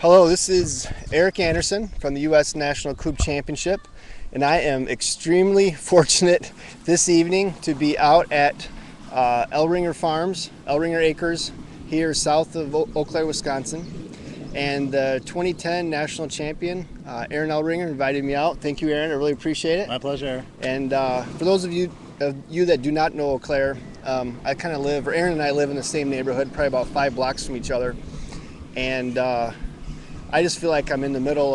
Hello, this is Eric Anderson from the U.S. National Kubb Championship, and I am extremely fortunate this evening to be out at Ellringer Farms, Ellringer Acres, here south of Eau Claire, Wisconsin. And the 2010 national champion, Aaron Ellringer, invited me out. Thank you, Aaron. I really appreciate it. My pleasure. And for those of you that do not know Eau Claire, I kind of live, or Aaron and I live in the same neighborhood, probably about 5 blocks from each other. And I just feel like I'm in the middle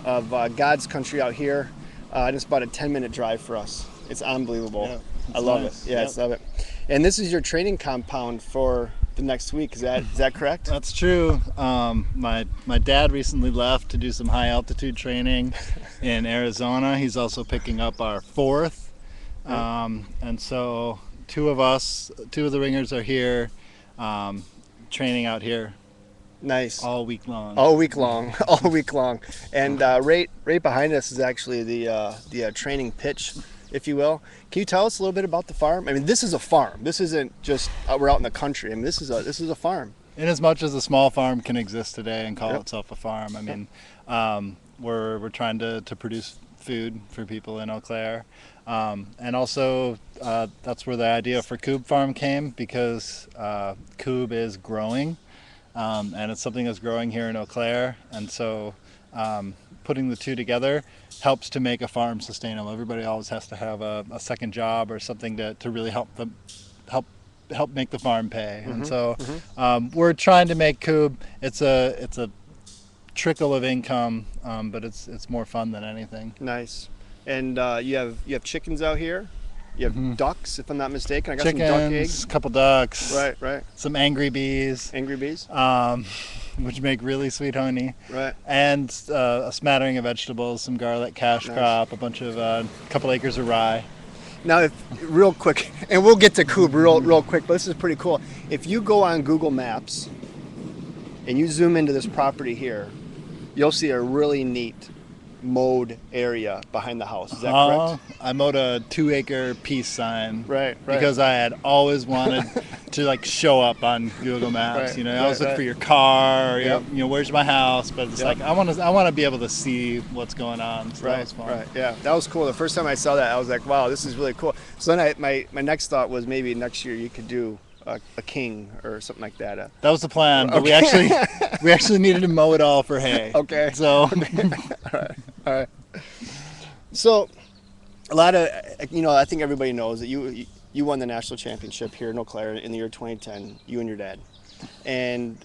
of God's country out here. It's about a 10-minute drive for us. It's unbelievable. Yeah, I love nice. it. Yeah, Yep. I love it. And this is your training compound for the next week. Is that correct? That's true. My dad recently left to do some high altitude training in Arizona. He's also picking up our 4th. And so two of the ringers are here, training out here. Nice. All week long. All week long. All week long. And right behind us is actually the training pitch, if you will. Can you tell us a little bit about the farm? I mean, this is a farm. This isn't just we're out in the country. I mean, this is a farm. In as much as a small farm can exist today and call Yep. itself a farm, I mean, we're trying to produce food for people in Eau Claire. And also, that's where the idea for Kubb Farm came, because Kubb is growing, and it's something that's growing here in Eau Claire. And so putting the two together helps to make a farm sustainable. Everybody always has to have a second job or something to really help make the farm pay. And so we're trying to make Kubb, it's a trickle of income, but it's more fun than anything. Nice. And you have chickens out here. You have ducks, if I'm not mistaken. I got Chickens, some duck eggs. a couple ducks, Right. some angry bees, Angry bees. which make really sweet honey, Right. and a smattering of vegetables, some garlic, cash crop, a bunch of couple acres of rye. Now, real quick, and we'll get to Kubb real quick, but this is pretty cool. If you go on Google Maps and you zoom into this property here, you'll see a really neat mowed area behind the house. Is that correct? I mowed a 2-acre peace sign. Right. Because I had always wanted to show up on Google Maps. Right, I always look right. for your car, or Yep. where's my house, but it's Yep. I want to be able to see what's going on. So that was fun. Right. Yeah, that was cool. The first time I saw that, I was like, wow, this is really cool. So then my next thought was maybe next year you could do a king or something like that. That was the plan, but we Okay. actually needed to mow it all for hay. Okay. So All right. So a lot of, I think everybody knows that you won the national championship here in Eau Claire in the year 2010, you and your dad. And,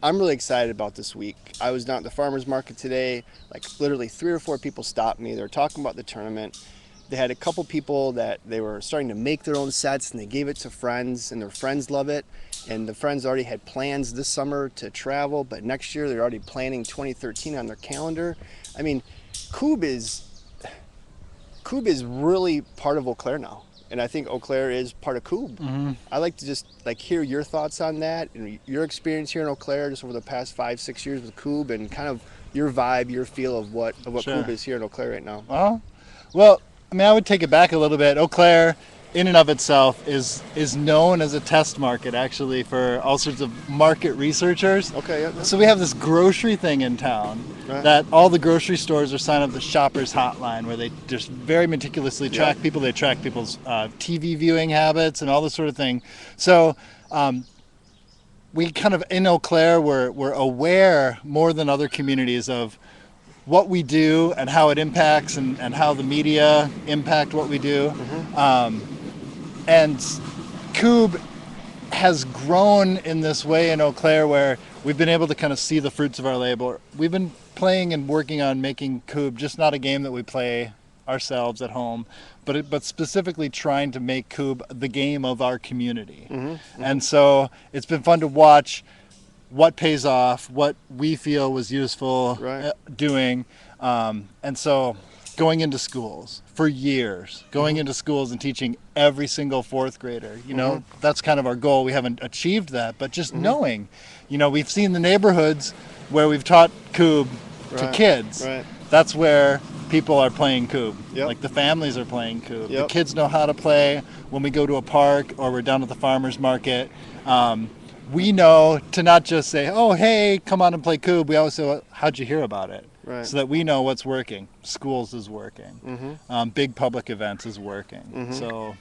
I'm really excited about this week. I was down at the farmer's market today, literally 3 or 4 people stopped me. They were talking about the tournament. They had a couple people that they were starting to make their own sets, and they gave it to friends, and their friends love it. And the friends already had plans this summer to travel, but next year they're already planning 2013 on their calendar. I mean, Kubb is really part of Eau Claire now, and I think Eau Claire is part of Kubb. I'd like to just hear your thoughts on that and your experience here in Eau Claire just over the past 5-6 years with Kubb, and kind of your vibe, your feel of what Sure. Kubb is here in Eau Claire right now. well, I would take it back a little bit. Eau Claire, in and of itself, is known as a test market, actually, for all sorts of market researchers. Okay, yeah. So we have this grocery thing in town Right. that all the grocery stores are signed up the shoppers hotline, where they just very meticulously track people. They track people's TV viewing habits and all this sort of thing. So we kind of, in Eau Claire, we're aware more than other communities of what we do and how it impacts and how the media impact what we do. And Kubb has grown in this way in Eau Claire, where we've been able to kind of see the fruits of our labor. We've been playing and working on making Kubb just not a game that we play ourselves at home, but specifically trying to make Kubb the game of our community. And so it's been fun to watch what pays off, what we feel was useful doing. And so going into schools for years, going into schools and teaching every single 4th grader, that's kind of our goal. We haven't achieved that, but just knowing, we've seen the neighborhoods where we've taught Kubb to kids. Right. That's where people are playing Kubb. Yep. The families are playing Kubb. Yep. The kids know how to play when we go to a park or we're down at the farmer's market. we know to not just say, oh, hey, come on and play Kubb. We always say, well, how'd you hear about it? Right. So that we know what's working. Schools is working. Big public events is working. So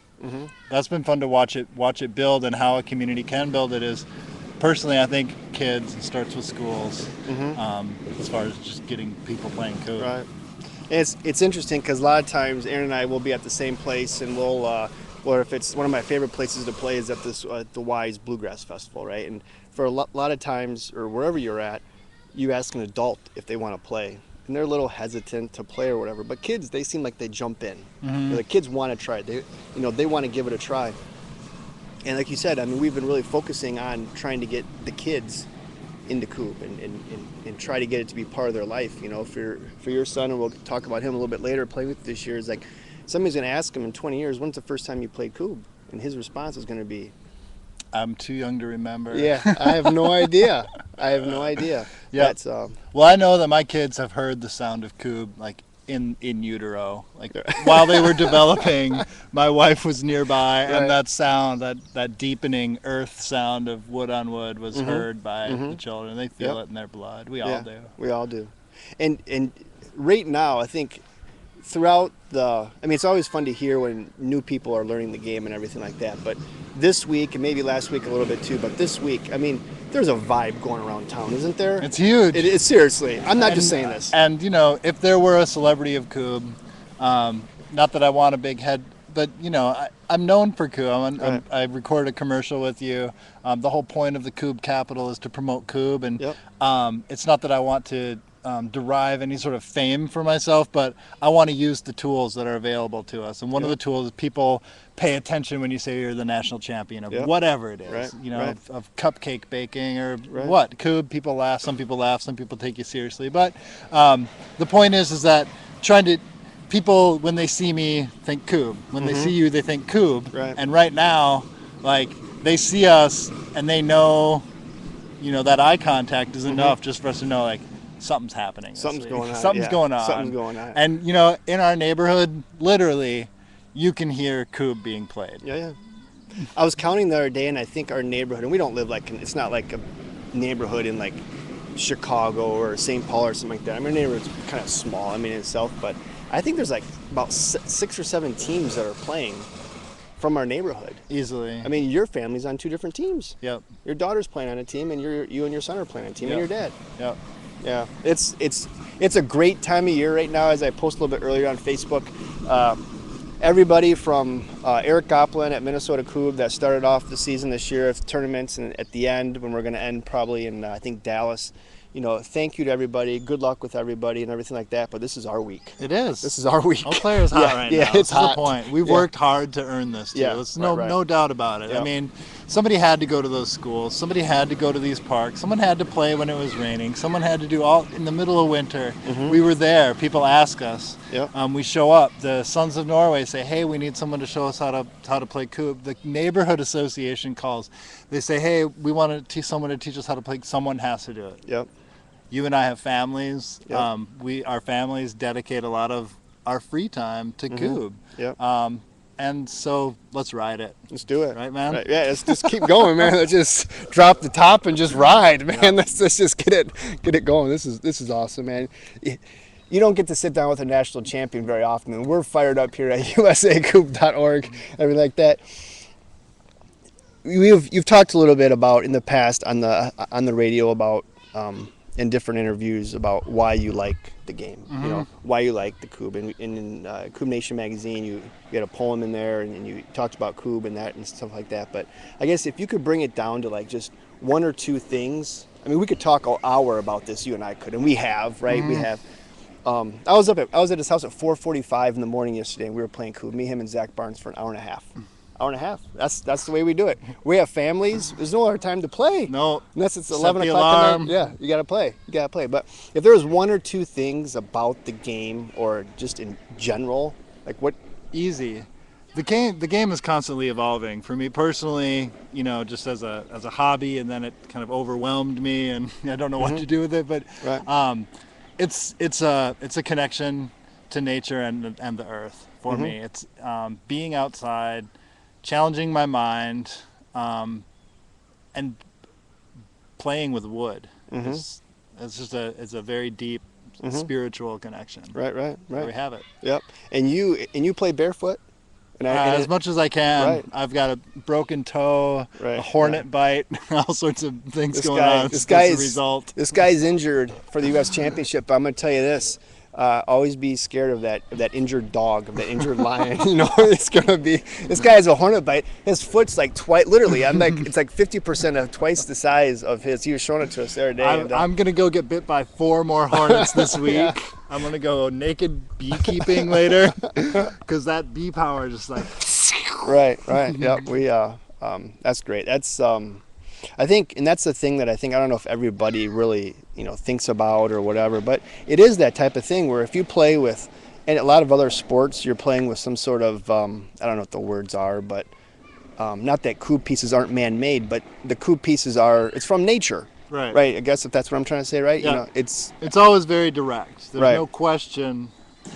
that's been fun to watch it build, and how a community can build it is, personally, I think kids, it starts with schools, as far as just getting people playing Kubb. Right. And it's interesting because a lot of times Aaron and I will be at the same place, and we'll or if it's one of my favorite places to play is at this the Wise Bluegrass Festival, right? And for a lot of times, or wherever you're at, you ask an adult if they want to play, and they're a little hesitant to play or whatever. But kids, they seem like they jump in. You know, the kids want to try it. They want to give it a try. And like you said, I mean, we've been really focusing on trying to get the kids into Kubb and try to get it to be part of their life. You know, for your son, and we'll talk about him a little bit later, playing with this year, is like somebody's going to ask him in 20 years, when's the first time you played Kubb? And his response is going to be, I'm too young to remember. yeah, I have no idea. I have no idea. Yeah. That's, well, I know that my kids have heard the sound of Kubb, like in utero, like while they were developing. My wife was nearby, Right. and that sound, that deepening earth sound of wood on wood, was heard by the children. They feel it in their blood. We all do. We all do. And right now, I think throughout it's always fun to hear when new people are learning the game and everything like that. But this week, and maybe last week a little bit too, but this week, I mean, there's a vibe going around town, isn't there? It's huge. It is, seriously. I'm not just saying this. And if there were a celebrity of Kubb, not that I want a big head, but I'm known for Kubb. Right. I recorded a commercial with you. The whole point of the Kubb Capital is to promote Kubb, and it's not that I want to derive any sort of fame for myself, but I want to use the tools that are available to us. And one of the tools is people pay attention when you say you're the national champion of whatever it is, Right. of cupcake baking or what. Kubb, people laugh, some people take you seriously. But the point is that people, when they see me, think Kubb. When they see you, they think Kubb. Right. And right now, like, they see us and they know, that eye contact is enough just for us to know, like, something's happening. Something's going on. Something's going on. Something's going on. And, in our neighborhood, literally, you can hear Kubb being played. Yeah. I was counting the other day, and I think our neighborhood, and we don't live it's not like a neighborhood in like Chicago or St. Paul or something like that. I mean, our neighborhood's kind of small, in itself, but I think there's like about 6 or 7 teams that are playing from our neighborhood. Easily. I mean, your family's on 2 different teams. Yep. Your daughter's playing on a team, and you and your son are playing on a team, and your dad. Yep. Yeah, it's a great time of year right now. As I posted a little bit earlier on Facebook, everybody from Eric Goplin at Minnesota Kubb that started off the season this year with tournaments, and at the end, when we're going to end probably in I think Dallas. Thank you to everybody. Good luck with everybody and everything like that. But this is our week. It is. This is our week. Eau Claire is hot right now. Yeah, it's this hot. is the point. We've worked hard to earn this, too. Yeah, There's right. no doubt about it. Yep. I mean, somebody had to go to those schools. Somebody had to go to these parks. Someone had to play when it was raining. Someone had to do all in the middle of winter. We were there. People ask us. Yep. We show up. The Sons of Norway say, hey, we need someone to show us how to play Kubb. The neighborhood association calls. They say, hey, we want to teach someone to teach us how to play. Someone has to do it. Yep. You and I have families. Yep. Our families dedicate a lot of our free time to Kubb. Yep. And so let's ride it. Let's do it. Right, man? Right. Yeah, let's just keep going, man. Let's just drop the top and just ride, man. Yeah. Let's just get it going. This is awesome, man. You don't get to sit down with a national champion very often, and we're fired up here at usakubb.org, everything like that. You've talked a little bit about in the past on the radio about in different interviews about why you like the game, why you like the Kubb. And in Kubb Nation magazine, you had a poem in there, and you talked about Kubb and that and stuff like that. But I guess if you could bring it down to like just 1 or 2 things, I mean, we could talk an hour about this. You and I could, and we have, right? We have. I was at his house at 4:45 in the morning yesterday, and we were playing Kubb. Me, him, and Zach Barnes for an hour and a half. Hour and a half. That's the way we do it. We have families. There's no other time to play. No. Unless it's Set 11 the o'clock at alarm. night. Yeah, you gotta play. But if there was 1 or 2 things about the game, or just in general, like what? Easy. The game is constantly evolving. For me personally, just as a hobby, and then it kind of overwhelmed me, and I don't know what to do with it. But Right. it's a connection to nature and the earth for me. It's being outside, challenging my mind, and playing with wood. It's a very deep spiritual connection. Right. There we have it. Yep. And you play barefoot? As much as I can. Right. I've got a broken toe, Right, a hornet bite, all sorts of things going on. This guy as a result. This guy's injured for the U.S. Championship. But I'm going to tell you this: always be scared of that injured dog, of that injured lion. It's going to be. This guy has a hornet bite. His foot's like twice. Literally, it's like 50% of twice the size of his. He was showing it to us the other day. I'm going to go get bit by 4 more hornets this week. Yeah. I'm going to go naked beekeeping later because that bee power just like. Right. Yep. We that's great. That's I think, and that's the thing that I don't know if everybody really thinks about or whatever, but it is that type of thing where if you play with, and a lot of other sports, you're playing with some sort of I don't know what the words are, but not that Kubb pieces aren't man-made, but the Kubb pieces it's from nature. Right. I guess if that's what I'm trying to say, right? Yeah. It's always very direct. There's right. no question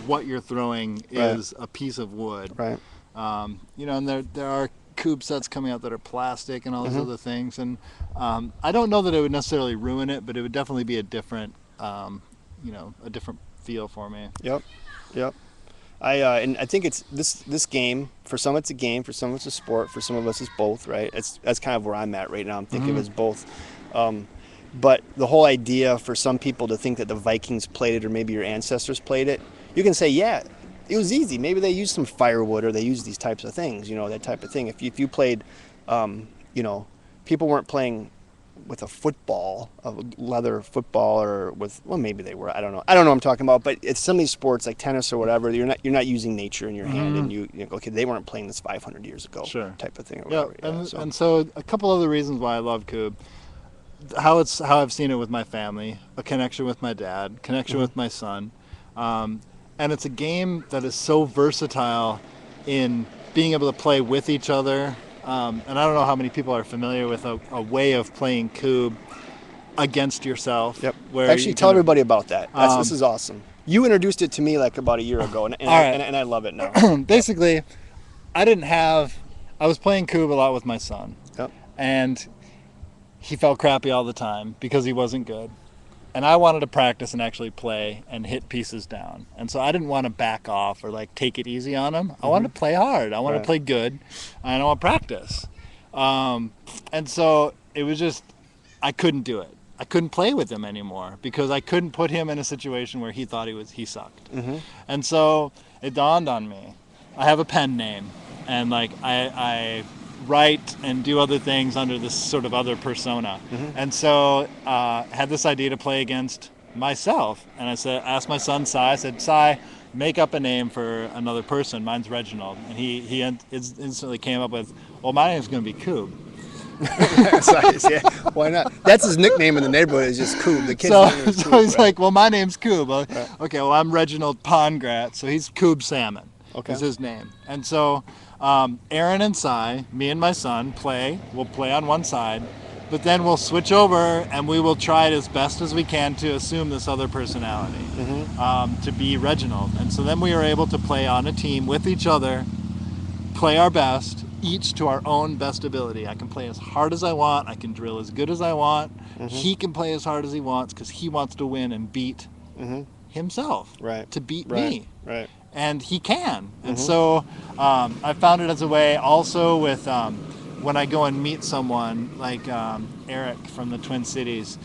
what you're throwing is a piece of wood. Right. And there are Kubb sets coming out that are plastic and all these other things, and I don't know that it would necessarily ruin it, but it would definitely be a different, a different feel for me. Yep. And I think it's this game. For some, it's a game. For some, it's a sport. For some of us, it's both. Right. That's kind of where I'm at right now. I'm thinking of it as both. But the whole idea for some people to think that the Vikings played it, or maybe your ancestors played it, you can say, yeah, it was easy. Maybe they used some firewood, or they used these types of things. That type of thing. If you played, people weren't playing with a football, a leather football, or maybe they were. I don't know what I'm talking about. But it's some of these sports like tennis or whatever. You're not using nature in your hand, and okay, they weren't playing this 500 years ago, sure, type of thing. Or whatever. And so a couple other reasons why I love Kubb. How I've seen it with my family, a connection with my dad, connection with my son, and it's a game that is so versatile in being able to play with each other. And I don't know how many people are familiar with a way of playing Kubb against yourself. Yep. Where actually, tell everybody about that. This is awesome. You introduced it to me like about a year ago, and I love it now. Basically, I was playing Kubb a lot with my son. Yep. And he felt crappy all the time because he wasn't good. And I wanted to practice and actually play and hit pieces down. And so I didn't want to back off or take it easy on him. I wanted to play hard. I wanted to play good. And I want to practice. And so it was just, I couldn't do it. I couldn't play with him anymore because I couldn't put him in a situation where he thought he sucked. And so it dawned on me. I have a pen name, and I write and do other things under this sort of other persona. And so had this idea to play against myself. And I asked my son, Cy, I said, Cy, make up a name for another person. Mine's Reginald. And he instantly came up with, well, my name's going to be Kubb. Yeah, why not? That's his nickname in the neighborhood, is just Kubb. The kid's name is Kubb, so he's like, well, my name's Kubb. Okay, well, I'm Reginald Pongrat, so he's Kubb Salmon. Okay. Is his name. And so Aaron and Cy, me and my son, we'll play on one side, but then we'll switch over and we will try it as best as we can to assume this other personality, to be Reginald. And so then we are able to play on a team with each other, play our best, each to our own best ability. I can play as hard as I want, I can drill as good as I want, he can play as hard as he wants because he wants to win and beat himself, to beat me. Right. And he can. And so I found it as a way also with when I go and meet someone like Eric from the Twin Cities.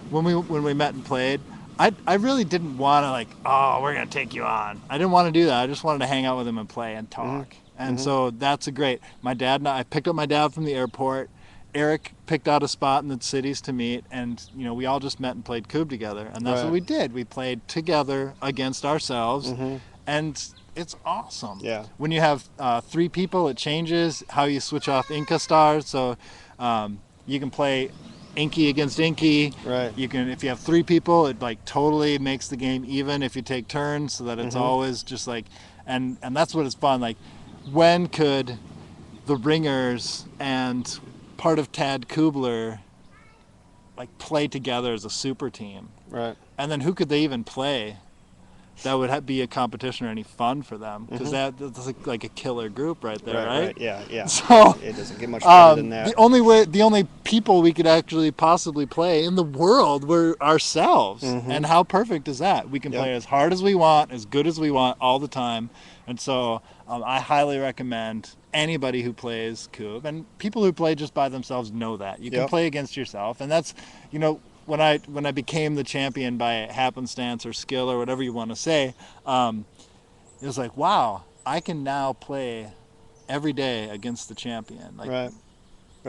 When we met and played, I really didn't want to we're going to take you on. I didn't want to do that. I just wanted to hang out with him and play and talk. And so that's my dad and I picked up my dad from the airport. Eric picked out a spot in the cities to meet, and we all just met and played Kubb together. And that's what we did. We played together against ourselves. And it's awesome. Yeah. When you have 3 people, it changes how you switch off Inca stars. So you can play Inky against Inky. Right. You can, if you have 3 people, it totally makes the game even if you take turns, so that it's always just and that's what it's fun. When could the Ringers and part of Tad Kubler play together as a super team? Right. And then who could they even play that would be a competition or any fun for them, because that's like a killer group right there, right? Yeah. So It doesn't get much better than that. the only people we could actually possibly play in the world were ourselves, and how perfect is that? We can play as hard as we want, as good as we want, all the time, and so I highly recommend anybody who plays Kubb, and people who play just by themselves know that you can play against yourself, and that's, you know, when I became the champion by happenstance or skill or whatever you want to say, it was like, wow, I can now play every day against the champion. Like, Right.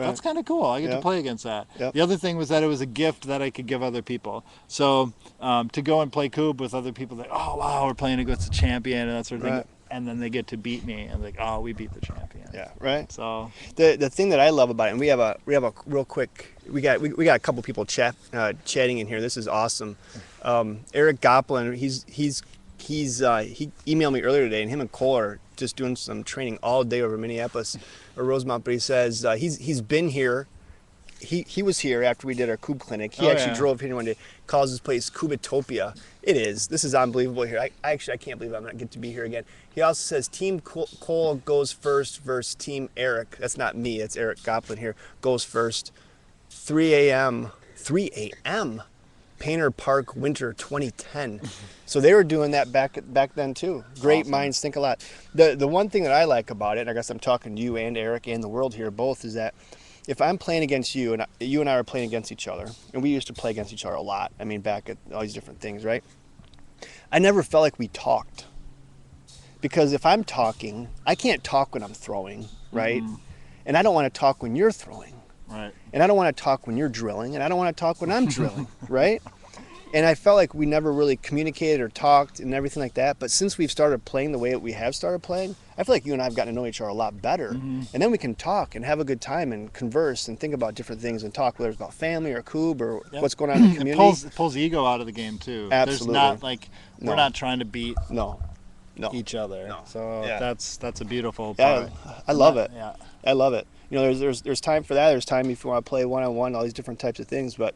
that's kind of cool. I get to play against that. Yep. The other thing was that it was a gift that I could give other people. So to go and play Kubb with other people, like, oh wow, we're playing against the champion and that sort of thing, and then they get to beat me, and like, oh, we beat the champion. Yeah. Right. So the thing that I love about it, and we have a real quick, we got a couple people chatting in here. This is awesome. Eric Goplin, he emailed me earlier today, and him and Cole are just doing some training all day over Minneapolis or Rosemont. But he says he's been here. He was here after we did our Kubb clinic. He actually drove here one day. Calls his place Kubbitopia. It is. This is unbelievable here. I can't believe I'm not get to be here again. He also says Team Cole goes first versus Team Eric. That's not me. That's Eric Goplin here. Goes first. 3 a.m. Painter Park, winter 2010. So they were doing that back then too. Great minds think alike. The one thing that I like about it, and I guess I'm talking to you and Eric and the world here both, is that if I'm playing against you, and you and I are playing against each other, and we used to play against each other a lot. I mean, back at all these different things, right? I never felt like we talked. Because if I'm talking, I can't talk when I'm throwing, right? And I don't want to talk when you're throwing. right. And I don't want to talk when you're drilling, and I don't want to talk when I'm drilling, right? And I felt like we never really communicated or talked and everything like that. But since we've started playing the way that we have started playing, I feel like you and I have gotten to know each other a lot better. And then we can talk and have a good time and converse and think about different things and talk, whether it's about family or Kubb or what's going on in the community. It pulls ego out of the game too. Absolutely. There's not like we're not trying to beat No. each other. No. So Yeah. that's a beautiful Yeah, part. I love it. Yeah. I love it. You know, there's time for that. There's time if you want to play one-on-one, all these different types of things. But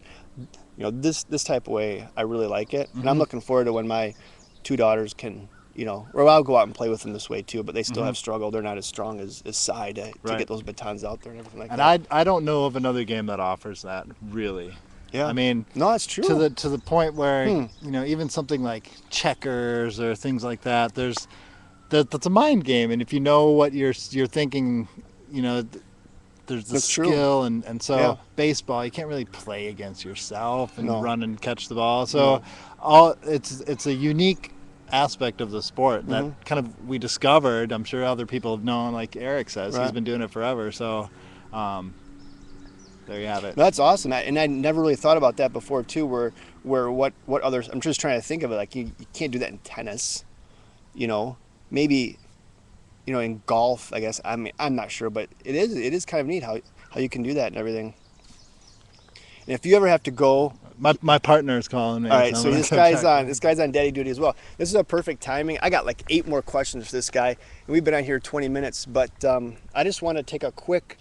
you know, this type of way, I really like it, and I'm looking forward to when my two daughters can, you know, or I'll go out and play with them this way too. But they still have struggled. They're not as strong as Cy to get those batons out there and everything like that. And I don't know of another game that offers that, really. Yeah. I mean, no, it's true. To the point where you know, even something like checkers or things like that, that's a mind game, and if you know what you're thinking, you know, there's the skill, and so baseball, you can't really play against yourself and run and catch the ball. So it's a unique aspect of the sport that kind of we discovered. I'm sure other people have known, like Eric says, he's been doing it forever. So there you have it. That's awesome, and I never really thought about that before too. Where what others? I'm just trying to think of it. Like you can't do that in tennis, you know. Maybe, you know, in golf, I guess. I mean, I'm not sure, but it is kind of neat how you can do that and everything. And if you ever have to go, my partner is calling me. All right, so this guy's on daddy duty as well. This is a perfect timing. I got like 8 more questions for this guy, and we've been on here 20 minutes. But I just want to take a quick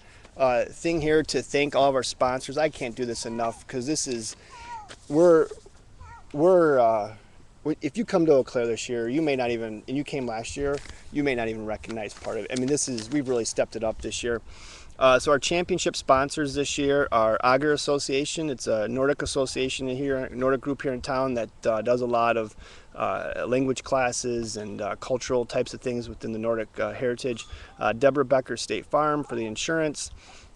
thing here to thank all of our sponsors. I can't do this enough because this is if you come to Eau Claire this year, you may not even, and you came last year, you may not even recognize part of it. I mean, we've really stepped it up this year. So our championship sponsors this year are Auger Association. It's a Nordic association here, Nordic group here in town that does a lot of language classes and cultural types of things within the Nordic heritage. Deborah Becker State Farm for the insurance,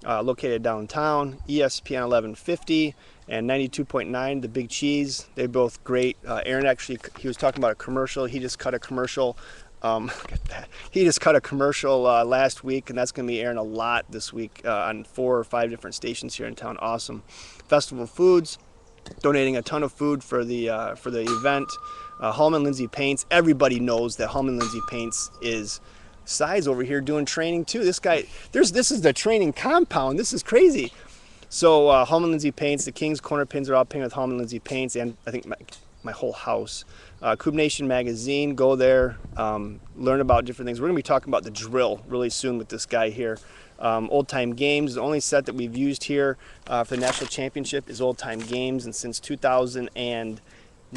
located downtown. ESPN 1150. And 92.9, The Big Cheese. They're both great. Aaron actually, he was talking about a commercial. He just cut a commercial. Look at that. He just cut a commercial last week, and that's going to be airing a lot this week on 4 or 5 different stations here in town. Awesome. Festival Foods, donating a ton of food for the event. Hallman Lindsay Paints. Everybody knows that Hallman Lindsay Paints is Cy's over here doing training too. This guy, this is the training compound. This is crazy. So Hallman Lindsay Paints, the King's Corner pins are all painted with Hallman Lindsay Paints, and I think my whole house. Kubb Nation Magazine, go there, learn about different things. We're going to be talking about the drill really soon with this guy here. Old Time Games, the only set that we've used here for the National Championship is Old Time Games, and since 2009,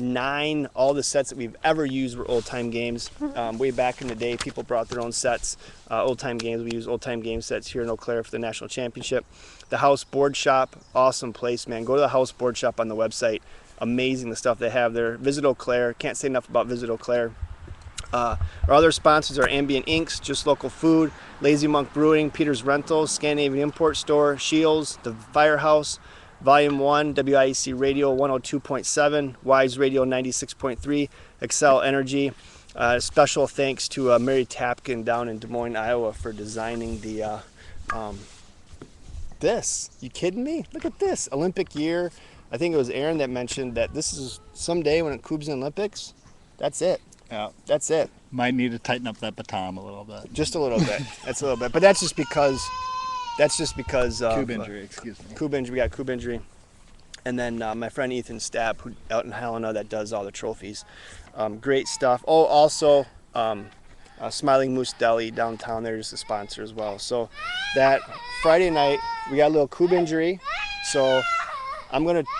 all the sets that we've ever used were old time games. Way back in the day, people brought their own sets, old time games. We use old time game sets here in Eau Claire for the national championship. The House Board Shop, awesome place, man. Go to the House Board Shop on the website. Amazing the stuff they have there. Visit Eau Claire. Can't say enough about Visit Eau Claire. Our other sponsors are Ambient Inks, Just Local Food, Lazy Monk Brewing, Peter's Rentals, Scandinavian Import Store, Shields, The Firehouse, Volume 1, WIEC Radio 102.7, Wise Radio 96.3, Excel Energy. Special thanks to Mary Tapkin down in Des Moines, Iowa for designing the this. You kidding me? Look at this. Olympic year. I think it was Aaron that mentioned that this is someday when it Kubb's in Olympics. That's it. Yeah. That's it. Might need to tighten up that baton a little bit. Just a little bit. That's a little bit. But that's just because of Kubb injury, excuse me. Kubb injury. We got Kubb injury. And then my friend Ethan Stapp, who out in Helena, that does all the trophies. Great stuff. Oh, also Smiling Moose Deli downtown there is a sponsor as well. So that Friday night, we got a little Kubb injury. So I'm going to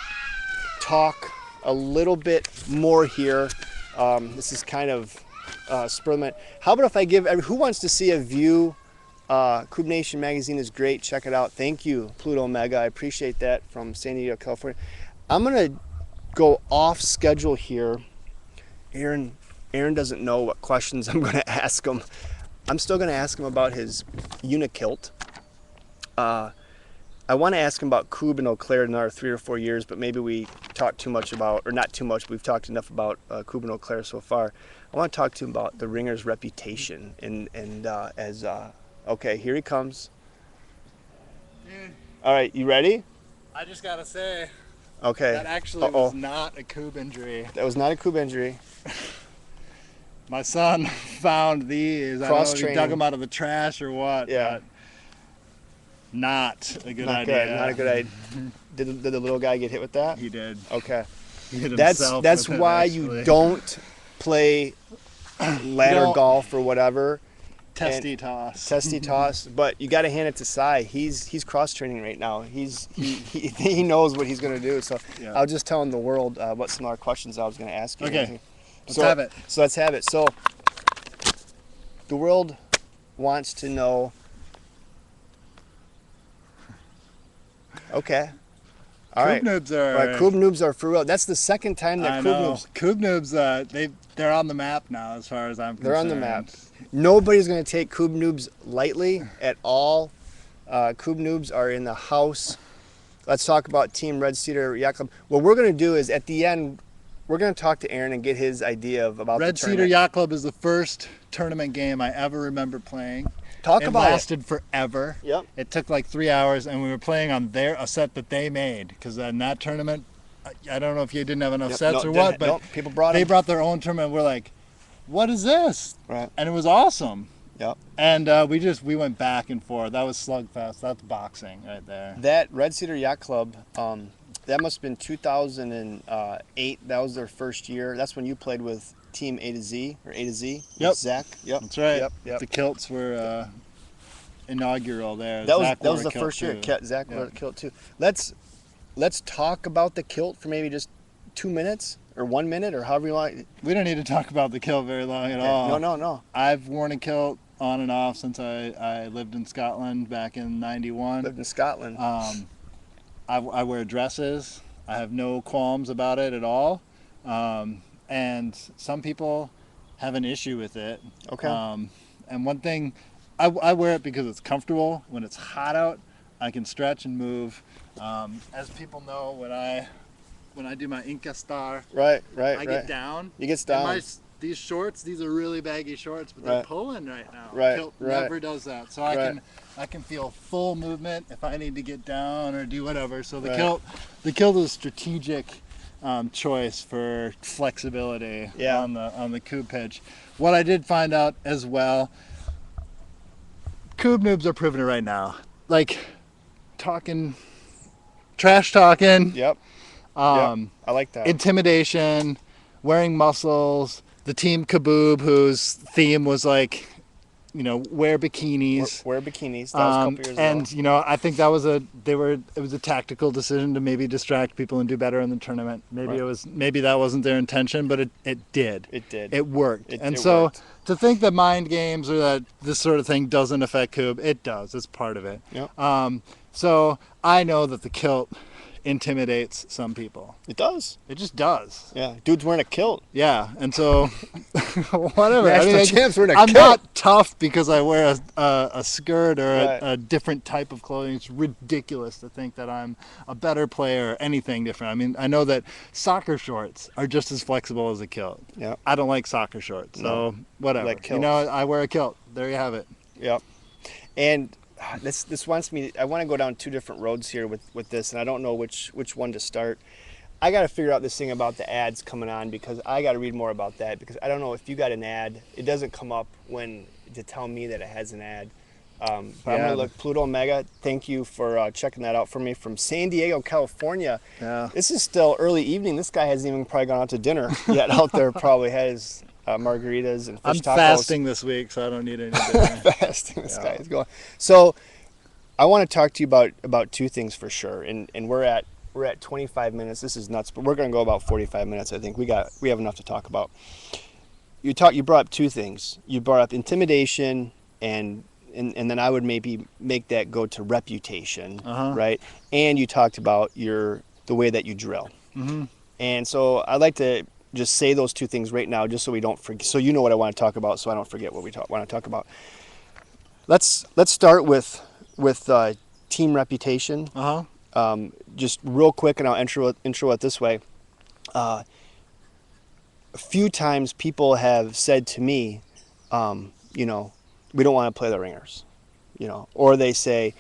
talk a little bit more here. This is kind of spur of the moment. How about if I give who wants to see a view? Kubb Nation magazine is great. Check it out. Thank you, Pluto Omega. I appreciate that from San Diego, California. I'm gonna go off schedule here. Aaron doesn't know what questions I'm gonna ask him. I'm still gonna ask him about his unikilt. I want to ask him about Kubb and Eau Claire in another 3 or 4 years, but maybe we talked too much about, or not too much, we've talked enough about Kubb and Eau Claire so far. I want to talk to him about the Ringer's reputation okay, here he comes. Dude. All right, you ready? I just gotta say, okay. that actually was not a Kubb injury. That was not a Kubb injury. My son found these. I don't know if he dug them out of the trash or what. Yeah. But not a good Not idea. good. Not a good idea. Did the little guy get hit with that? He did. Okay. He hit That's himself with it, why actually. you don't play ladder golf or whatever. Testy toss. Testy toss, but you got to hand it to Cy. He's cross training right now. He knows what he's gonna do. So Yeah. I'll just tell the world what some other questions I was gonna ask you. Okay. Let's have it. So let's have it. So the world wants to know. Okay. All right. Kubb noobs are. Right, Kubb noobs are for real. That's the second time that Kubb noobs. Kubb noobs. They're on the map now, as far as I'm concerned. They're on the map. Nobody's going to take Kubb noobs lightly at all. Kubb noobs are in the house. Let's talk about Team Red Cedar Yacht Club. What we're going to do is at the end, we're going to talk to Aaron and get his idea about Red the Cedar tournament. Yacht Club is the first tournament game I ever remember playing. Talk It about lasted forever. Yep. It took like 3 hours, and we were playing on a set that they made. Because in that tournament, I don't know if you didn't have enough sets or what, but people brought they them. brought their own tournament. We're like, what is this? Right. And it was awesome. Yep. And we went back and forth. That was slugfest. That's boxing right there. That Red Cedar Yacht Club, that must have been 2008. That was their first year. That's when you played with Team A to Z or A to Z. Yep. Zach. Yep. That's right. Yep. The kilts were inaugural there. That Zach was wore a the kilt first year. too. Zach wore a kilt too. Let's talk about the kilt for maybe just 2 minutes or 1 minute or however you want. We don't need to talk about the kilt very long at all. No. I've worn a kilt on and off since I lived in Scotland back in '91. Lived in Scotland. I wear dresses. I have no qualms about it at all. And some people have an issue with it. Okay. And one thing, I wear it because it's comfortable. When it's hot out, I can stretch and move. As people know, when I do my Inca Star, Right. I get down. You get down. And these shorts, these are really baggy shorts, but they're pulling right now. Right, Kilt right. never does that. So I can feel full movement if I need to get down or do whatever. So the kilt is a strategic choice for flexibility on the Kubb pitch. What I did find out as well, Kubb noobs are proving it right now. Like trash talking. Yep. I like that. Intimidation, wearing muscles. The team Kaboob, whose theme was like, wear bikinis. Wear bikinis. That was a couple years And ago. I think that was it was a tactical decision to maybe distract people and do better in the tournament. Maybe Right. maybe that wasn't their intention, but it did. It did. It worked. It So worked. to think that mind games or that this sort of thing doesn't affect Kubb, it does. It's part of it. Yep. So I know that the kilt intimidates some people. It does. It just does. Yeah. Dude's wearing a kilt. Yeah, and so whatever. National champs wearing a I'm kilt. not tough because I wear a skirt or Right. a different type of clothing. It's ridiculous to think that I'm a better player or anything different. I mean, I know that soccer shorts are just as flexible as a kilt. Yeah. I don't like soccer shorts, so whatever. like kilts. I wear a kilt. There you have it. Yep. And this wants me. I want to go down two different roads here with this, and I don't know which one to start. I got to figure out this thing about the ads coming on because I got to read more about that because I don't know if you got an ad. It doesn't come up to tell me that it has an ad. But I'm gonna look. Pluto Omega. Thank you for checking that out for me from San Diego, California. Yeah. This is still early evening. This guy hasn't even probably gone out to dinner yet. Out there, probably has margaritas and fish I'm tacos. fasting this week, so I don't need any dinner. Fasting. This guy is going. So, I want to talk to you about two things for sure. And we're at 25 minutes. This is nuts, but we're going to go about 45 minutes. I think we have enough to talk about. You brought up two things. You brought up intimidation and then I would maybe make that go to reputation, right? And you talked about the way that you drill. Mm-hmm. And so I'd like to just say those two things right now, just so we don't forget. So you know what I want to talk about, so I don't forget what we want to talk about. Let's start with team reputation. Just real quick, and I'll intro it this way. A few times people have said to me, we don't want to play the ringers, or they say,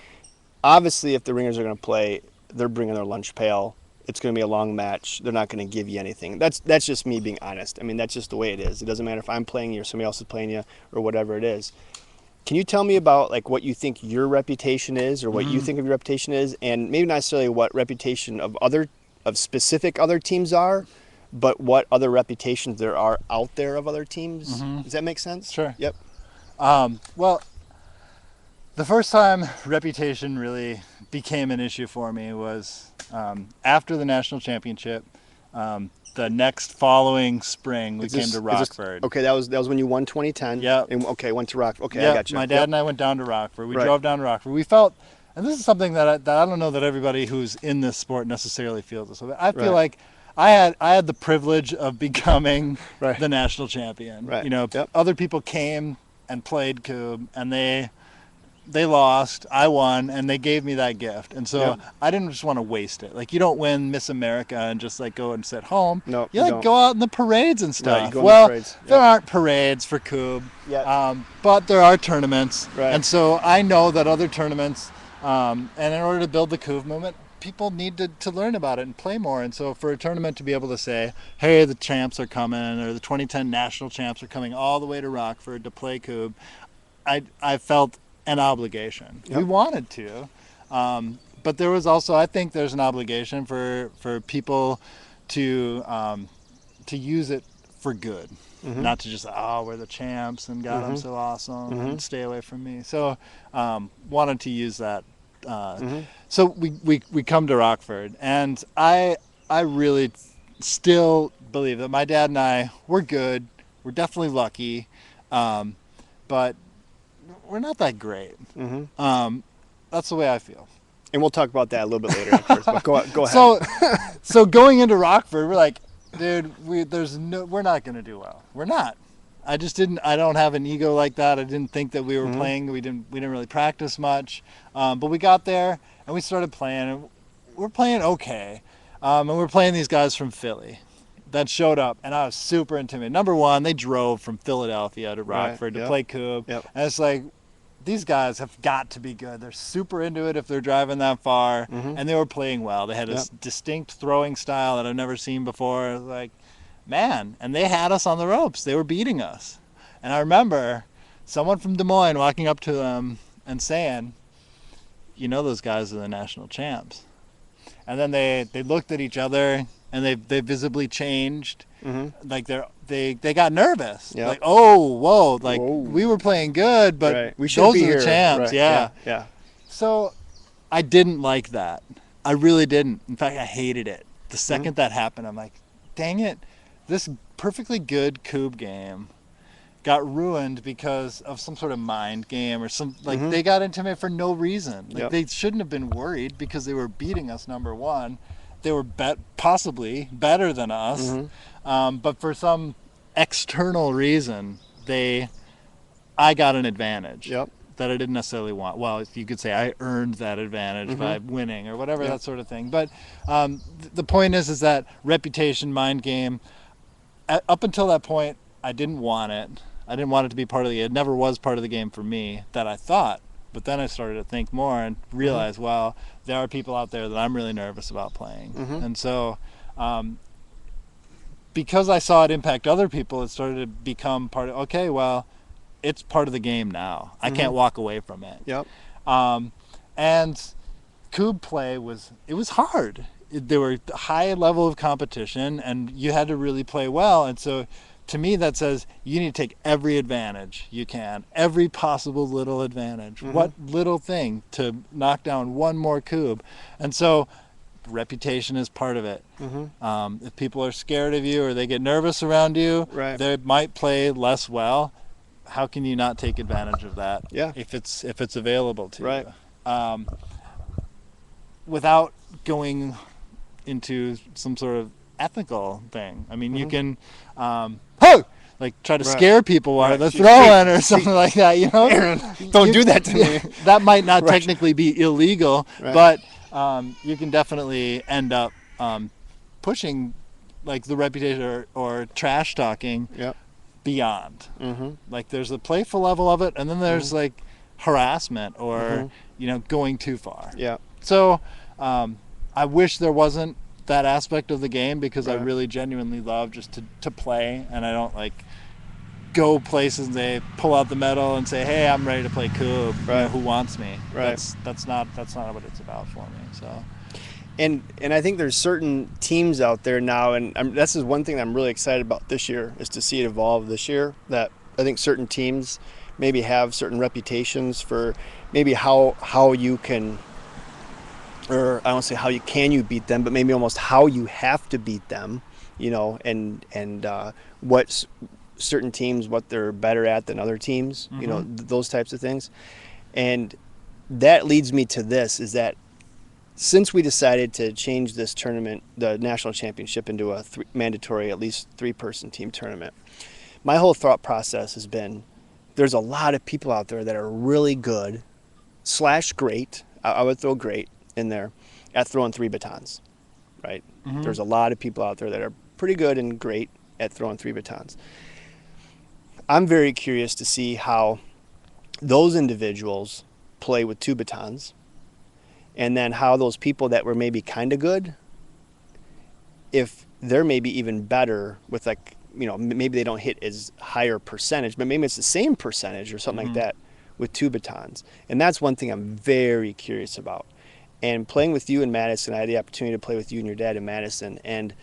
obviously if the ringers are going to play, they're bringing their lunch pail. It's going to be a long match. They're not going to give you anything. That's just me being honest. I mean, that's just the way it is. It doesn't matter if I'm playing you or somebody else is playing you or whatever it is. Can you tell me about like what you think your reputation is or what you think of your reputation is, and maybe not necessarily what reputation of specific other teams are, but what other reputations there are out there of other teams? Does that make sense? Sure. Yep. Well, the first time reputation really became an issue for me was after the national championship. The next following spring, we came to Rockford. Okay, that was when you won 2010. Yeah. Okay, went to Rockford. Okay, Yep, I got you. my dad and I went down to Rockford. We Right. drove down to Rockford. We felt, and this is something that I don't know that everybody who's in this sport necessarily feels this way. I feel Right. like I had the privilege of becoming Right. the national champion. Right. Yep. Other people came and played Kubb, and they lost, I won, and they gave me that gift. And so Yep. I didn't just want to waste it. Like, you don't win Miss America and just like go and sit home. No, you you like don't. go out in the parades and stuff. Right, you go in the Well, parades. Yep. there aren't parades for Kubb, Yep. but there are tournaments. Right. And so I know that other tournaments, and in order to build the Kubb movement, people need to learn about it and play more. And so for a tournament to be able to say, hey, the champs are coming, or the 2010 national champs are coming all the way to Rockford to play Kubb, I felt an obligation. Yep. We wanted to, but there was also, I think there's an obligation for people to use it for good, not to just, we're the champs and God, I'm so awesome and stay away from me. So wanted to use that. So we come to Rockford, and I really still believe that my dad and I, we're good. We're definitely lucky, but we're not that great. That's the way I feel. And we'll talk about that a little bit later. First, but go ahead. So going into Rockford, we're like, dude, we're not going to do well. We're not. I don't have an ego like that. I didn't think that we were playing. We didn't really practice much. But we got there and we started playing, and we're playing okay. And we're playing these guys from Philly that showed up, and I was super intimidated. Number one, they drove from Philadelphia to Rockford to play Kubb. Yep. And it's like, these guys have got to be good. They're super into it if they're driving that far, and they were playing well. They had a distinct throwing style that I've never seen before. It was like, man, and they had us on the ropes. They were beating us. And I remember someone from Des Moines walking up to them and saying, those guys are the national champs. And then they looked at each other, and they visibly changed. Mm-hmm. Like they got nervous. Yep. Like, oh, whoa, like Whoa. we were playing good, but Right. We shouldn't those be are the here. champs. Right. Yeah. Yeah. So I didn't like that. I really didn't. In fact, I hated it. The second that happened, I'm like, dang it, this perfectly good Kubb game got ruined because of some sort of mind game or some, like, they got into me for no reason. Like, they shouldn't have been worried because they were beating us, number one. They were possibly better than us. But for some external reason, I got an advantage that I didn't necessarily want. Well, if you could say I earned that advantage by winning or whatever, that sort of thing. But the point is that reputation, mind game, up until that point, I didn't want it. I didn't want it to be part of the game. It never was part of the game for me that I thought. But then I started to think more and realize, well, there are people out there that I'm really nervous about playing. And so because I saw it impact other people, it started to become part of, okay, well, it's part of the game now. I can't walk away from it. And Kubb play was hard. There were high level of competition, and you had to really play well. And so to me, that says you need to take every advantage you can, every possible little advantage. What little thing to knock down one more Kubb? And so reputation is part of it. If people are scared of you or they get nervous around you, they might play less well. How can you not take advantage of that? If it's available to you, without going into some sort of ethical thing. I mean, you can, like try to scare people while they're throwing or something like that. You know, Aaron, don't do that to me. That might not technically be illegal, but you can definitely end up pushing like the reputation or trash talking beyond. Like there's the playful level of it, and then there's like harassment or going too far. So I wish there wasn't that aspect of the game because I really genuinely love just to play, and I don't like go places and they pull out the medal and say, hey, I'm ready to play Kubb. Who wants me? That's not what it's about for me. So and I think there's certain teams out there now, and this is one thing that I'm really excited about this year, is to see it evolve this year, that I think certain teams maybe have certain reputations for maybe how you can, or I don't say how you beat them, but maybe almost how you have to beat them, and what certain teams, what they're better at than other teams, those types of things. And that leads me to this, is that since we decided to change this tournament, the national championship, into a mandatory at least 3-person team tournament, my whole thought process has been, there's a lot of people out there that are really good / great, I would throw great in there, at throwing 3 batons, right? There's a lot of people out there that are pretty good and great at throwing 3 batons. I'm very curious to see how those individuals play with 2 batons, and then how those people that were maybe kind of good, if they're maybe even better with, like, maybe they don't hit as higher percentage, but maybe it's the same percentage or something like that with 2 batons. And that's one thing I'm very curious about. And playing with you in Madison, I had the opportunity to play with you and your dad in Madison, and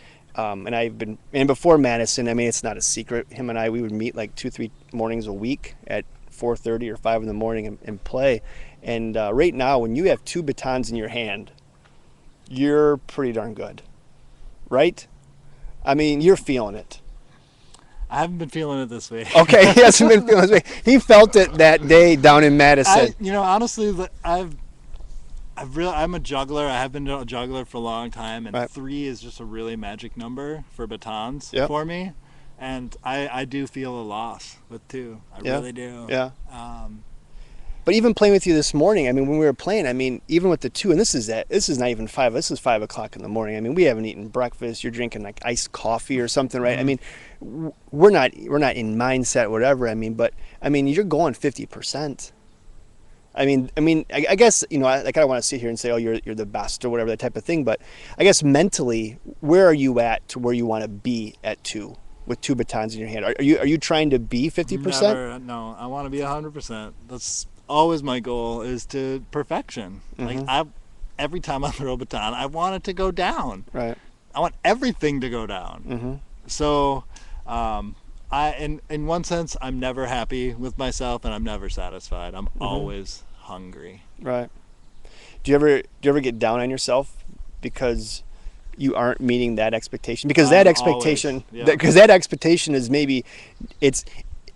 before Madison, I mean, it's not a secret. Him and I, we would meet like 2-3 mornings a week at 4:30 or 5 in the morning and play. And right now, when you have 2 batons in your hand, you're pretty darn good, right? I mean, you're feeling it. I haven't been feeling it this week. Okay, he hasn't been feeling it this week. He felt it that day down in Madison. Honestly, I'm a juggler. I have been a juggler for a long time, and 3 is just a really magic number for batons for me. And I do feel a loss with 2. I really do. But even playing with you this morning, I mean, when we were playing, I mean, even with the 2, and this is not even 5. This is 5 o'clock in the morning. I mean, we haven't eaten breakfast. You're drinking like iced coffee or something, right? I mean, we're not in mindset, whatever. I mean, but I mean, you're going 50%. I mean, I guess, I don't want to sit here and say, oh, you're the best or whatever, that type of thing. But I guess mentally, where are you at to where you want to be at 2 with 2 batons in your hand? Are you trying to be 50%? Never, no, I want to be 100%. That's always my goal, is to perfection. Like every time I throw a baton, I want it to go down. Right. everything to go down. Mm-hmm. So, in one sense, I'm never happy with myself, and I'm never satisfied. I'm always hungry. Right. Do you ever get down on yourself because you aren't meeting that expectation? Because that expectation, that expectation is maybe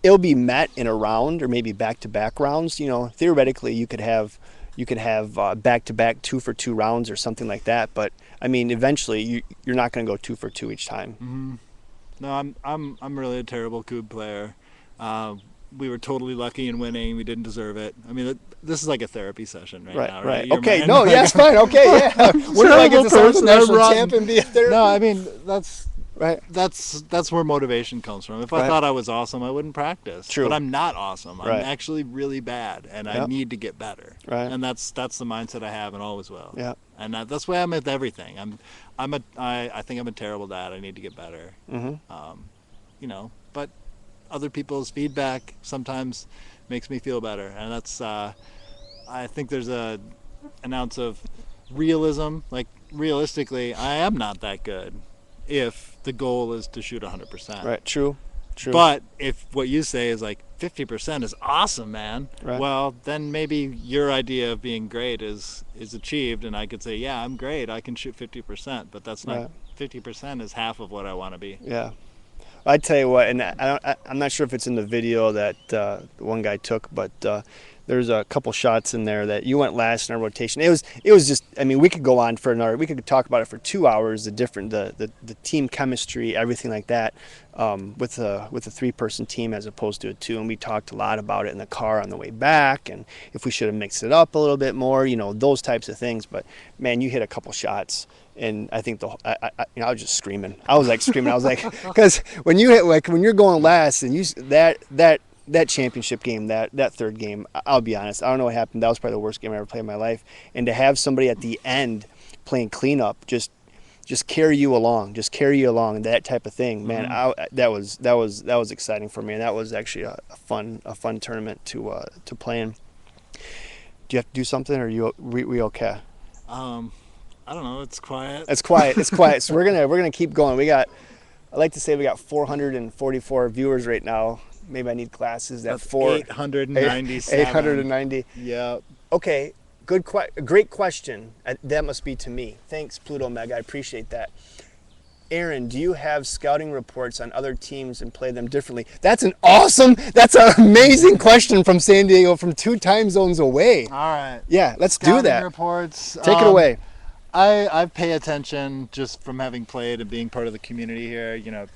it'll be met in a round or maybe back-to-back rounds. You know, theoretically, you could have back-to-back 2-for-2 rounds or something like that. But I mean, eventually, you're not going to go 2-for-2 each time. Mm-hmm. No, I'm really a terrible Kubb player. We were totally lucky in winning. We didn't deserve it. I mean, this is like a therapy session right now, right? Right. Okay. No. Yeah. It's fine. Okay. Yeah. When do I get to start national champ and be a therapy? No, I mean that's right. That's where motivation comes from. If I thought I was awesome, I wouldn't practice. True. But I'm not awesome. I'm actually really bad, and I need to get better. Right. And that's the mindset I have, and always will. Yeah. And that's the way I'm with everything. I think I'm a terrible dad. I need to get better. Mm-hmm. You know, but other people's feedback sometimes makes me feel better, and that's I think there's an ounce of realism. Like, realistically, I am not that good if the goal is to shoot 100%. Right. True. But if what you say is like 50% is awesome, man, right. Well, then maybe your idea of being great is achieved, and I could say, yeah, I'm great, I can shoot 50%, but that's not 50% is half of what I want to be. Yeah. I tell you what, and I'm not sure if it's in the video that the one guy took, but there's a couple shots in there that you went last in our rotation. It was just, I mean, we could go on for we could talk about it for 2 hours, the team chemistry, everything like that, with a 3-person team as opposed to a 2, and we talked a lot about it in the car on the way back, and if we should have mixed it up a little bit more, you know, those types of things. But man, you hit a couple shots. And I think I was just screaming. I was like screaming. I was like, because when you're going last and that championship game, that third game, I'll be honest, I don't know what happened. That was probably the worst game I ever played in my life. And to have somebody at the end playing cleanup, just carry you along, and that type of thing, man. That was exciting for me, and that was actually a fun tournament to play in. Do you have to do something, or we okay? I don't know. It's quiet. It's quiet. So we're gonna keep going. I like to say we got 444 viewers right now. Maybe I need glasses. That's 897. 890. Yeah. Okay. Great question. That must be to me. Thanks, Pluto Meg. I appreciate that. Aaron, do you have scouting reports on other teams and play them differently? That's an amazing question from San Diego, from 2 time zones away. All right. Yeah, let's scouting do that. Reports. Take it away. I pay attention just from having played and being part of the community here. You know,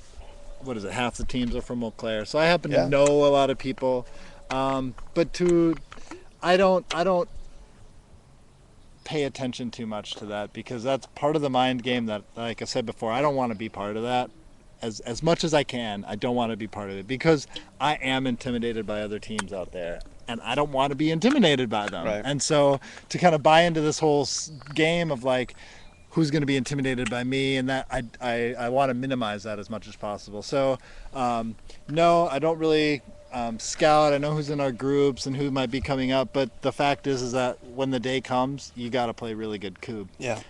what is it? Half the teams are from Eau Claire, so I happen to know a lot of people. But I don't pay attention too much to that, because that's part of the mind game that, like I said before, I don't want to be part of that. As much as I can, I don't want to be part of it, because I am intimidated by other teams out there, and I don't want to be intimidated by them. Right. And so to kind of buy into this whole game of like, who's going to be intimidated by me, and that I want to minimize that as much as possible. So no, I don't really scout. I know who's in our groups and who might be coming up, but the fact is that when the day comes, you got to play really good Kubb. Yeah.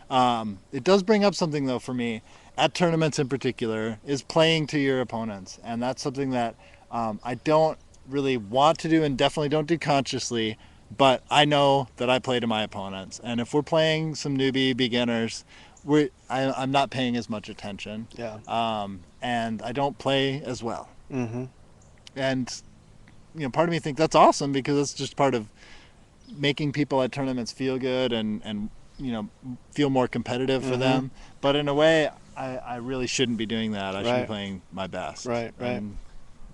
It does bring up something though for me, at tournaments in particular, is playing to your opponents, and that's something that I don't really want to do, and definitely don't do consciously, but I know that I play to my opponents, and if we're playing some newbie beginners, I'm not paying as much attention. Yeah. And I don't play as well. Mm-hmm. And you know, part of me thinks that's awesome, because it's just part of making people at tournaments feel good and you know, feel more competitive for them. But in a way, I really shouldn't be doing that. I should be playing my best. Right. And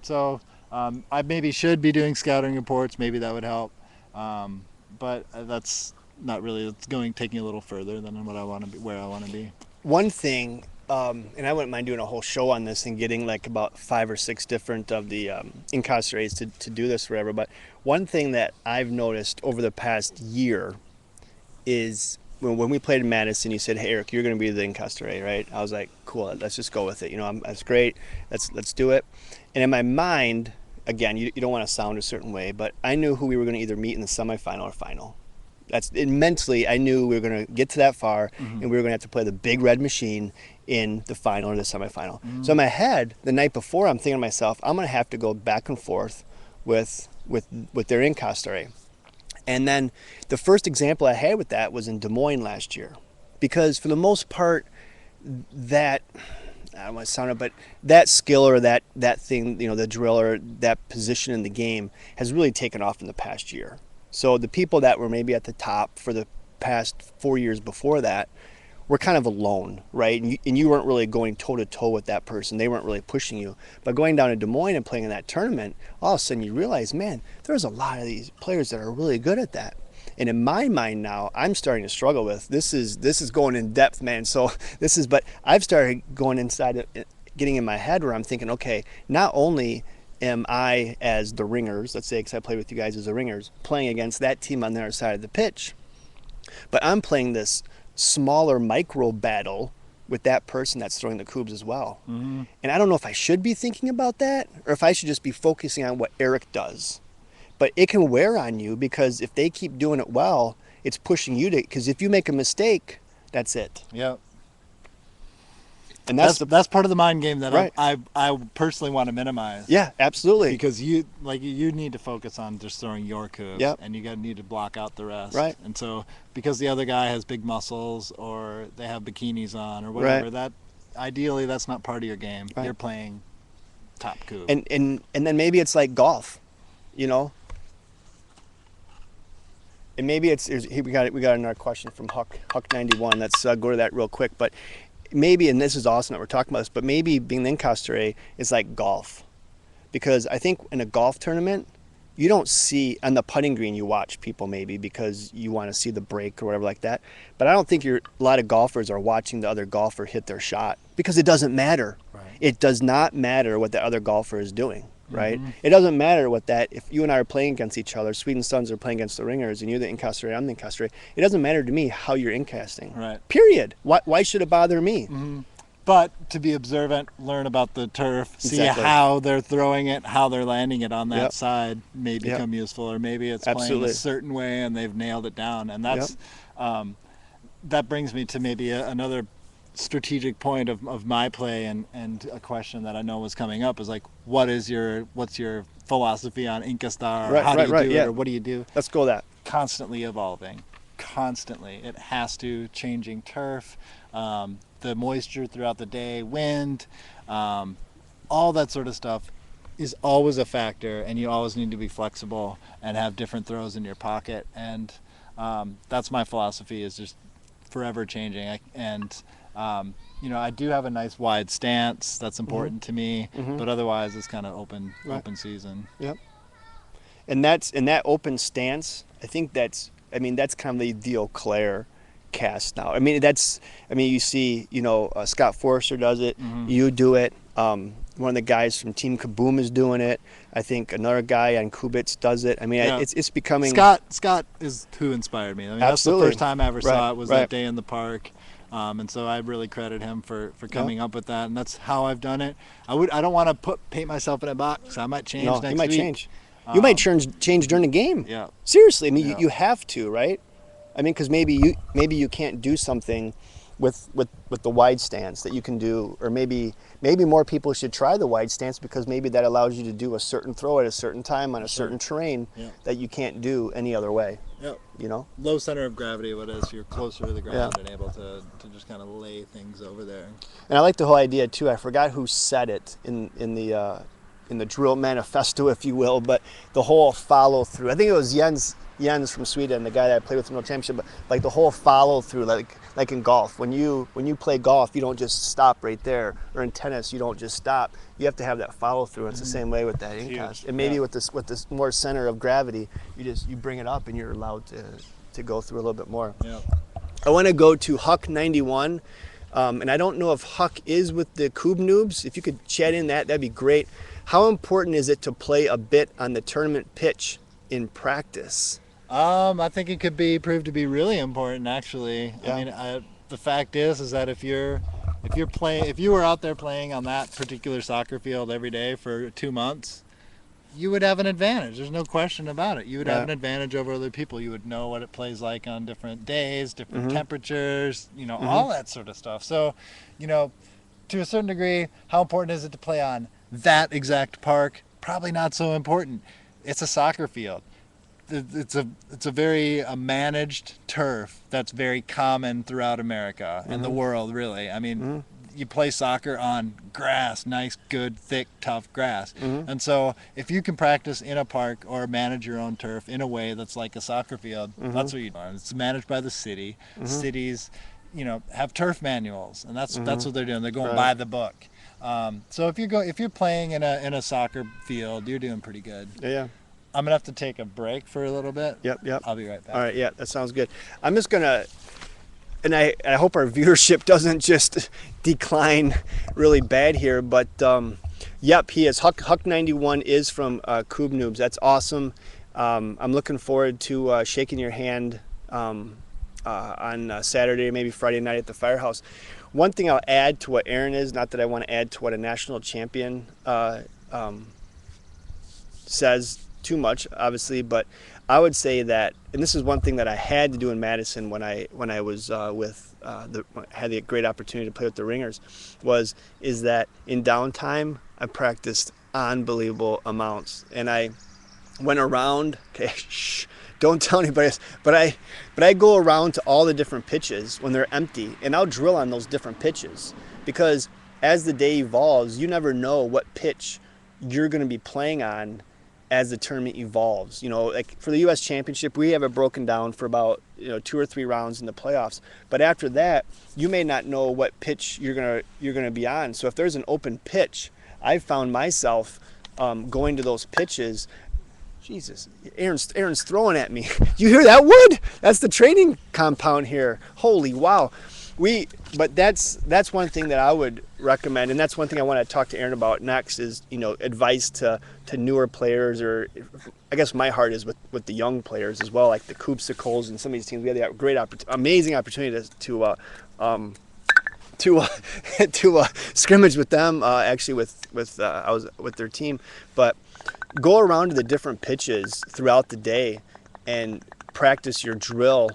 so I maybe should be doing scouting reports. Maybe that would help. But that's not really. It's taking a little further than what I want to be, where I want to be. One thing, and I wouldn't mind doing a whole show on this and getting like about 5 or 6 different of the incarcerates to do this forever. But one thing that I've noticed over the past year is when we played in Madison, you said, "Hey, Eric, you're going to be the incarcerate, right?" I was like, "Cool, let's just go with it. You know, that's great. Let's do it." And in my mind, again, you don't want to sound a certain way, but I knew who we were going to either meet in the semifinal or final. Mentally, I knew we were going to get to that far, and we were going to have to play the big red machine in the final or the semifinal. So in my head, the night before, I'm thinking to myself, I'm going to have to go back and forth with their Incastare. And then the first example I had with that was in Des Moines last year, because for the most part, that, I don't want to sound it, but that skill or that thing, the drill or that position in the game has really taken off in the past year. So the people that were maybe at the top for the past 4 years before that were kind of alone, right? And you weren't really going toe-to-toe with that person. They weren't really pushing you. But going down to Des Moines and playing in that tournament, all of a sudden you realize, man, there's a lot of these players that are really good at that. And in my mind now, I'm starting to struggle with, this is going in depth, man. So but I've started going inside, getting in my head where I'm thinking, okay, not only am I, as the Ringers, let's say, because I played with you guys as the Ringers, playing against that team on the other side of the pitch, but I'm playing this smaller micro battle with that person that's throwing the Kubbs as well. And I don't know if I should be thinking about that or if I should just be focusing on what Eric does. But it can wear on you, because if they keep doing it well, it's pushing you to, because if you make a mistake, that's it. Yep. And that's part of the mind game that right. I personally want to minimize. Yeah, absolutely. Because you need to focus on just throwing your Kubbs, yep. and you need to block out the rest. Right. And so because the other guy has big muscles or they have bikinis on or whatever, right. that ideally that's not part of your game. Right. You're playing top Kubb. And then maybe it's like golf, And maybe we got another question from Huck91. Let's go to that real quick. But maybe, and this is awesome that we're talking about this, but maybe being the Incastare is like golf, because I think in a golf tournament, you don't see on the putting green. You watch people maybe because you want to see the break or whatever like that. But I don't think a lot of golfers are watching the other golfer hit their shot, because it doesn't matter. Right. It does not matter what the other golfer is doing. Right? It doesn't matter if you and I are playing against each other, Sweden Suns are playing against the Ringers, and you're the Incastare, I'm the Incastare. It doesn't matter to me how you're incasting. Right. Period. Why should it bother me? But to be observant, learn about the turf, see how they're throwing it, how they're landing it on that side may become useful, or maybe it's playing a certain way and they've nailed it down. And that's that brings me to maybe another strategic point of my play, and a question that I know was coming up is like, what's your philosophy on Incastar? Right, how do you do it, or what do you do? Let's go with that. Constantly evolving. Constantly. It has to. Changing turf, the moisture throughout the day, wind, all that sort of stuff is always a factor, and you always need to be flexible and have different throws in your pocket. And that's my philosophy, is just forever changing. I do have a nice wide stance. That's important to me, but otherwise it's kind of open season. Yep. And in that open stance, I think that's kind of the Eau Claire cast now. You see, Scott Forrester does it. You do it. One of the guys from Team Kaboom is doing it. I think another guy on Kubitz does it. It's becoming. Scott is who inspired me. That's the first time I ever saw it, was that day in the park. And so I really credit him for coming up with that, and that's how I've done it. I don't want to paint myself in a box. I might change next week. You might change. You might change during the game. Yeah. Seriously, you have to, right? Because maybe you can't do something with the wide stance that you can do, or maybe more people should try the wide stance, because maybe that allows you to do a certain throw at a certain time on a certain terrain that you can't do any other way. Yep. Low center of gravity, what is, you're closer to the ground and able to just kind of lay things over there. And I like the whole idea too. I forgot who said it in the drill manifesto, if you will, but the whole follow through. I think it was Jens from Sweden, the guy that I played with in the championship. But like the whole follow through, like in golf, when you play golf, you don't just stop right there, or in tennis, you don't just stop. You have to have that follow through. It's the same way with that incast. And maybe with this more center of gravity, you bring it up and you're allowed to go through a little bit more. Yeah. I want to go to Huck91. And I don't know if Huck is with the Kubb Noobs. If you could chat in that'd be great. How important is it to play a bit on the tournament pitch in practice? I think it could prove to be really important, actually. Yeah. The fact is that if you were out there playing on that particular soccer field every day for 2 months, you would have an advantage. There's no question about it. You would have Right. an advantage over other people. You would know what it plays like on different days, different temperatures, all that sort of stuff. So, to a certain degree, how important is it to play on that exact park? Probably not so important. It's a soccer field. It's a very managed turf that's very common throughout America and the world, really. I mean, you play soccer on grass, nice, good, thick, tough grass. And so if you can practice in a park or manage your own turf in a way that's like a soccer field, that's what you do. It's managed by the city. Cities, have turf manuals, and that's what they're doing. They're going by the book. So if you're playing in a soccer field, you're doing pretty good. Yeah. I'm gonna have to take a break for a little bit. Yep. I'll be right back. All right, yeah, that sounds good. I'm just gonna, and I hope our viewership doesn't just decline really bad here, but yep, he is. Huck 91 is from Kubb Noobs. That's awesome. I'm looking forward to shaking your hand on Saturday, maybe Friday night at the Firehouse. One thing I'll add to what Aaron is, not that I want to add to what a national champion says too much, obviously, but I would say that, and this is one thing that I had to do in Madison when I was had the great opportunity to play with the Ringers, is that in downtime I practiced unbelievable amounts, and I went around. Okay, shh, don't tell anybody else, but I go around to all the different pitches when they're empty, and I'll drill on those different pitches, because as the day evolves, you never know what pitch you're going to be playing on as the tournament evolves. Like for the U.S. Championship, we have it broken down for about 2 or 3 rounds in the playoffs. But after that, you may not know what pitch you're gonna be on. So if there's an open pitch, I've found myself going to those pitches. Jesus, Aaron's throwing at me. You hear that wood? That's the training compound here. Holy wow. But that's one thing that I would recommend, and that's one thing I want to talk to Aaron about next is, advice to newer players, or I guess my heart is with the young players as well, like the Koopsicles and some of these teams. We had the amazing opportunity to scrimmage with them, actually I was with their team. But go around to the different pitches throughout the day and practice your drill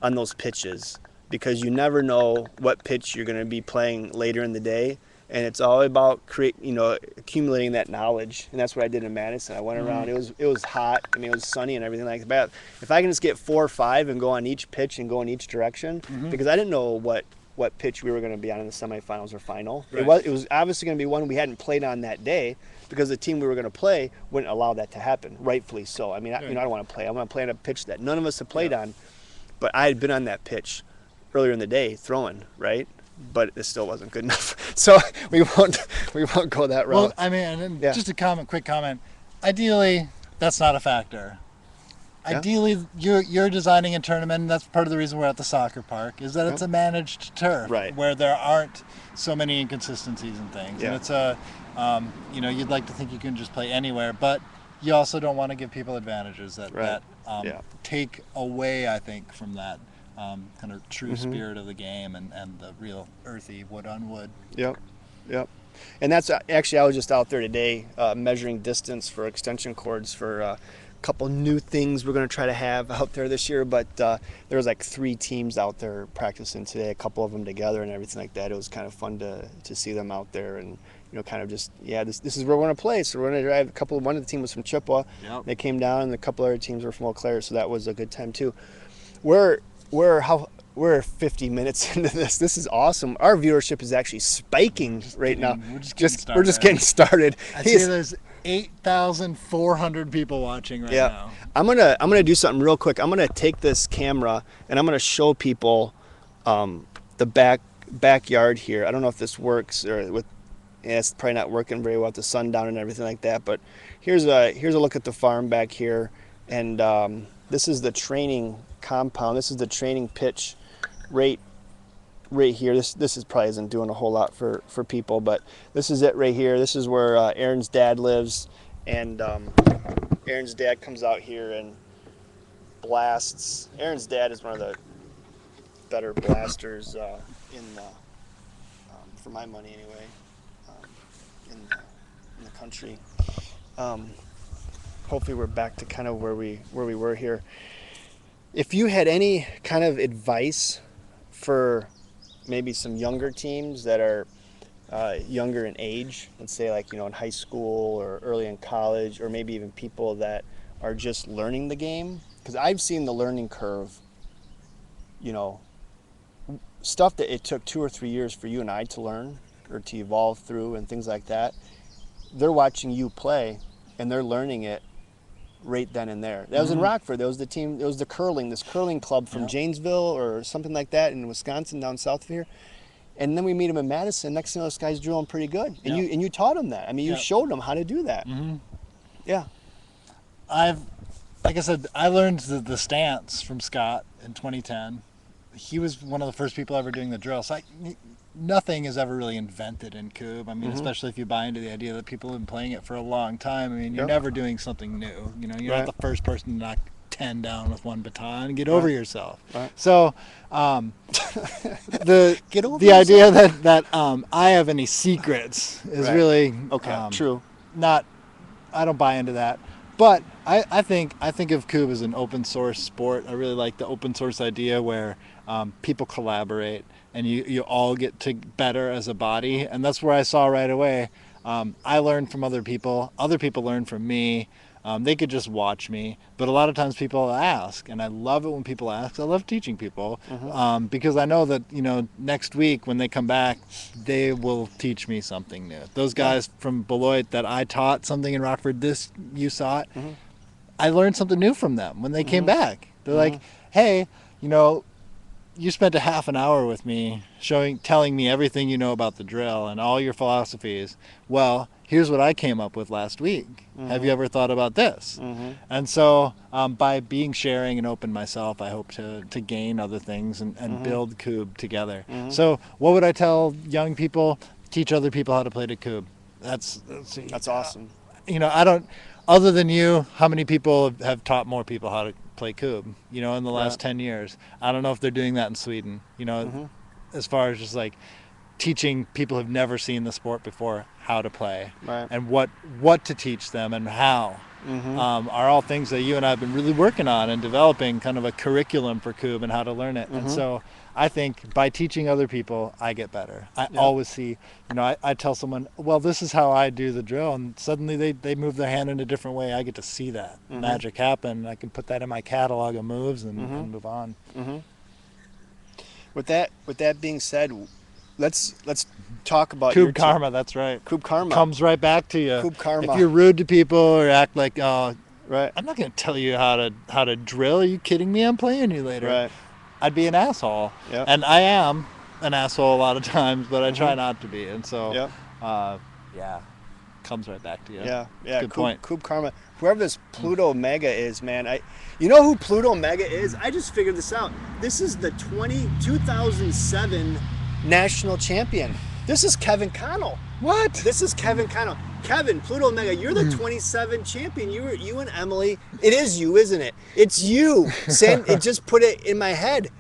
on those pitches, because you never know what pitch you're going to be playing later in the day, and it's all about accumulating that knowledge. And that's what I did in Madison. I went around. It was hot. I mean, it was sunny and everything like that. If I can just get 4 or 5 and go on each pitch and go in each direction, because I didn't know what pitch we were going to be on in the semifinals or final. Right. It was obviously going to be one we hadn't played on that day, because the team we were going to play wouldn't allow that to happen, rightfully so. I mean, I don't want to play. I want to play on a pitch that none of us have played on, but I had been on that pitch earlier in the day throwing, right? But it still wasn't good enough. So we won't go that route. Well, I mean, just a quick comment. Ideally, that's not a factor. Yeah. Ideally, you're designing a tournament, and that's part of the reason we're at the soccer park, is that it's a managed turf, right, where there aren't so many inconsistencies and things. Yeah. And it's you'd like to think you can just play anywhere, but you also don't want to give people advantages that take away, I think, from that kind of true spirit of the game and the real earthy wood on wood. Yep. And that's actually, I was just out there today measuring distance for extension cords for a couple new things we're going to try to have out there this year. But there was like 3 teams out there practicing today, a couple of them together and everything like that. It was kind of fun to see them out there, and kind of just, this is where we're going to play. So we're going to drive one of the team was from Chippewa. Yep. They came down, and a couple other teams were from Eau Claire, so that was a good time too. We're 50 minutes into this. This is awesome. Our viewership is actually spiking right now. We're just getting started. I see there's 8,400 people watching right now. I'm gonna do something real quick. I'm gonna take this camera and I'm gonna show people the backyard here. I don't know if this works, or it's probably not working very well with the sun down and everything like that. But here's a look at the farm back here, and this is the training compound. This is the training pitch right here. This is probably isn't doing a whole lot for people, but this is it right here. This is where Aaron's dad lives, and Aaron's dad comes out here and blasts. Aaron's dad is one of the better blasters for my money anyway, in the country. hopefully we're back to kind of where we were here. If you had any kind of advice for maybe some younger teams that are younger in age, let's say like, in high school or early in college, or maybe even people that are just learning the game, because I've seen the learning curve, stuff that it took 2 or 3 years for you and I to learn or to evolve through and things like that. They're watching you play and they're learning it right then and there. That was in Rockford. There was the team. It was this curling club from Janesville or something like that in Wisconsin, down south of here. And then we meet them in Madison. Next thing you know, this guy's drilling pretty good. And you taught him that. I mean, you showed him how to do that. Yeah. Like I said, I learned the stance from Scott in 2010. He was one of the first people ever doing the drill. So nothing is ever really invented in Kubb. I mean, especially if you buy into the idea that people have been playing it for a long time. I mean, you're never doing something new. You're not the first person to knock 10 down with one baton and get over yourself. Right. So the idea that I have any secrets is really true. I don't buy into that. But I think of Kubb as an open source sport. I really like the open source idea where people collaborate and you all get to better as a body. And that's where I saw right away. I learned from other people learned from me. They could just watch me, but a lot of times people ask, and I love it when people ask. I love teaching people because I know that next week when they come back, they will teach me something new. Those guys from Beloit that I taught something in Rockford, you saw it. I learned something new from them when they came back. They're like, "Hey, you spent a half an hour with me telling me everything you know about the drill and all your philosophies. Well, here's what I came up with last week. Have you ever thought about this?" And so by sharing and open myself, I hope to gain other things and build Kubb together. So what would I tell young people? Teach other people how to play the Kubb. That's awesome. I don't, other than you, how many people have taught more people how to play Kubb, in the last 10 years? I don't know if they're doing that in Sweden, as far as just like teaching people who've never seen the sport before how to play and what to teach them and how are all things that you and I have been really working on and developing kind of a curriculum for Kubb and how to learn it. And so I think by teaching other people, I get better. I always see, I tell someone, well, this is how I do the drill, and suddenly they move their hand in a different way. I get to see that magic happen. I can put that in my catalog of moves and move on. With that being said, let's talk about Kubb karma. That's right. Kubb karma comes right back to you. Kubb karma. If you're rude to people or act like, I'm right, not going to tell you how to drill. Are you kidding me? I'm playing you later. Right. I'd be an asshole. Yep. And I am an asshole a lot of times, but I try not to be. And so, comes right back to you. Yeah. Good point. Kubb karma. Whoever this Pluto Mega is, man, you know who Pluto Mega is? I just figured this out. This is the 2007 national champion. This is Kevin Connell. What? This is Kevin Connell. Kevin, Pluto Mega, you're the 27 champion. You and Emily. It is you, isn't it? It's you. It just put it in my head.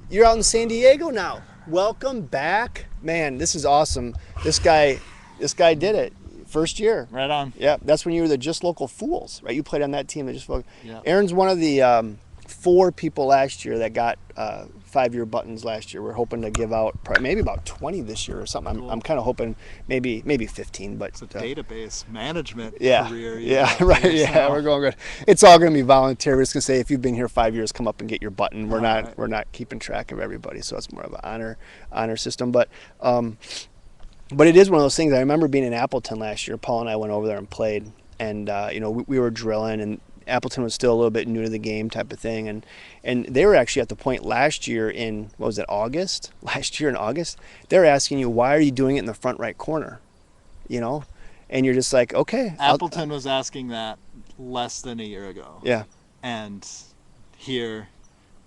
You're out in San Diego now. Welcome back. Man, this is awesome. This guy did it. First year. Right on. Yeah, that's when you were the Just Local Fools, right? You played on that team that just local. Yeah. Aaron's one of the 4 people last year that got 5-year buttons last year. We're hoping to give out maybe about 20 this year or something. Cool. I'm kind of hoping maybe 15, but it's a database management Yeah, career. right. Yeah, we're going good. It's all going to be voluntary. We're just going to say if you've been here 5 years, come up and get your button. We're not keeping track of everybody, so it's more of an honor system. But it is one of those things. I remember being in Appleton last year. Paul and I went over there and played, and we were drilling, and Appleton was still a little bit new to the game type of thing, and they were actually at the point last year in August. Last year in August, they're asking you, why are you doing it in the front right corner, and you're just like, okay. Appleton was asking that less than a year ago. Yeah, and here,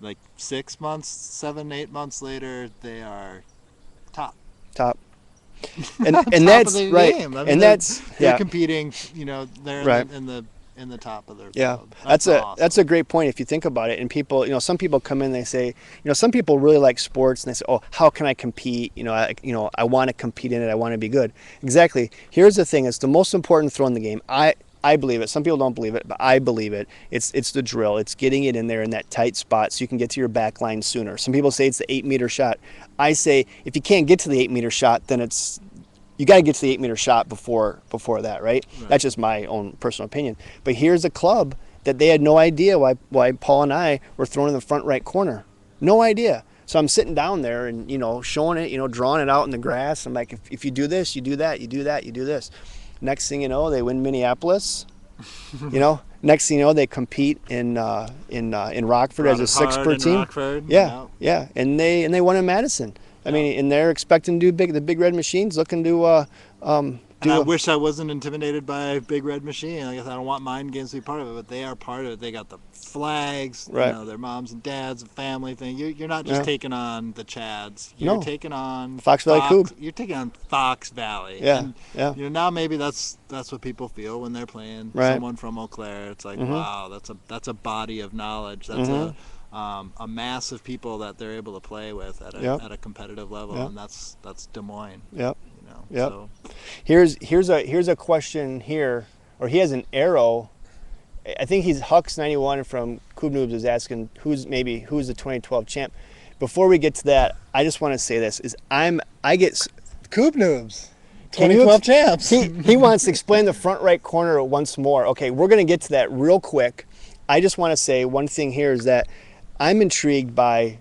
like 6 months, 7-8 months later, they are top. And that's right. Game. I mean, and they're competing. They're in the top of their club. That's a great point if you think about it. And people, some people come in, they say, some people really like sports and they say, oh, how can I compete? I want to compete in it. I want to be good. Exactly. Here's the thing. It's the most important throw in the game. I I believe it. Some people don't believe it, but I believe it. It's the drill. It's getting it in there in that tight spot so you can get to your back line sooner. Some people say it's the 8-meter shot. I say if you can't get to the 8-meter shot, then you got to get to the 8-meter shot before that, right? That's just my own personal opinion. But here's a club that they had no idea why Paul and I were throwing in the front right corner. No idea. So I'm sitting down there and, showing it, drawing it out in the grass. I'm like, if you do this, you do that, you do that, you do this. Next thing you know, they win Minneapolis. Next thing you know, they compete in Rockford as a 6-per team. Rockford. Yeah, and they won in Madison. I mean, and they're expecting to do the Big Red Machine's looking to. I wish I wasn't intimidated by Big Red Machine. I guess I don't want mind games to be part of it, but they are part of it. They got the flags, right. Their moms and dads, the family thing. You're not just taking on the Chads. You're taking on Fox Valley Kubb. You're taking on Fox Valley. Yeah, and, now maybe that's what people feel when they're playing someone from Eau Claire. It's like, wow, that's a body of knowledge. That's a mass of people that they're able to play with at a competitive level, and that's Des Moines. Yep. So. Here's a question here, or he has an arrow. I think he's Hux91 from Kubb Noobs is asking who's the 2012 champ. Before we get to that, I just want to say this: I get Kubb Noobs, 2012 champs. He wants to explain the front right corner once more. Okay, we're going to get to that real quick. I just want to say one thing here is that I'm intrigued by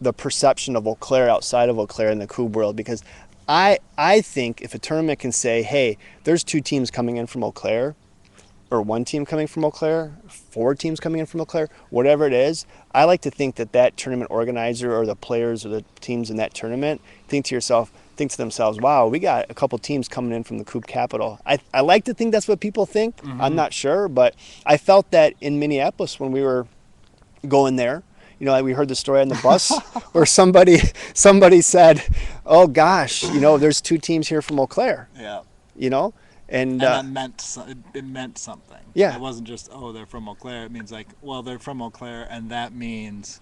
the perception of Eau Claire outside of Eau Claire in the Kubb world, because I think if a tournament can say, hey, there's 2 teams coming in from Eau Claire, or 1 team coming from Eau Claire, 4 teams coming in from Eau Claire, whatever it is, I like to think that tournament organizer or the players or the teams in that tournament think to themselves, wow, we got a couple teams coming in from the Kubb capital. I like to think that's what people think. I'm not sure, but I felt that in Minneapolis when we were going there. We heard the story on the bus where somebody said, "Oh gosh, there's 2 teams here from Eau Claire." Yeah. And that meant something. Yeah. It wasn't just, oh, they're from Eau Claire. It means like, well, they're from Eau Claire, and that means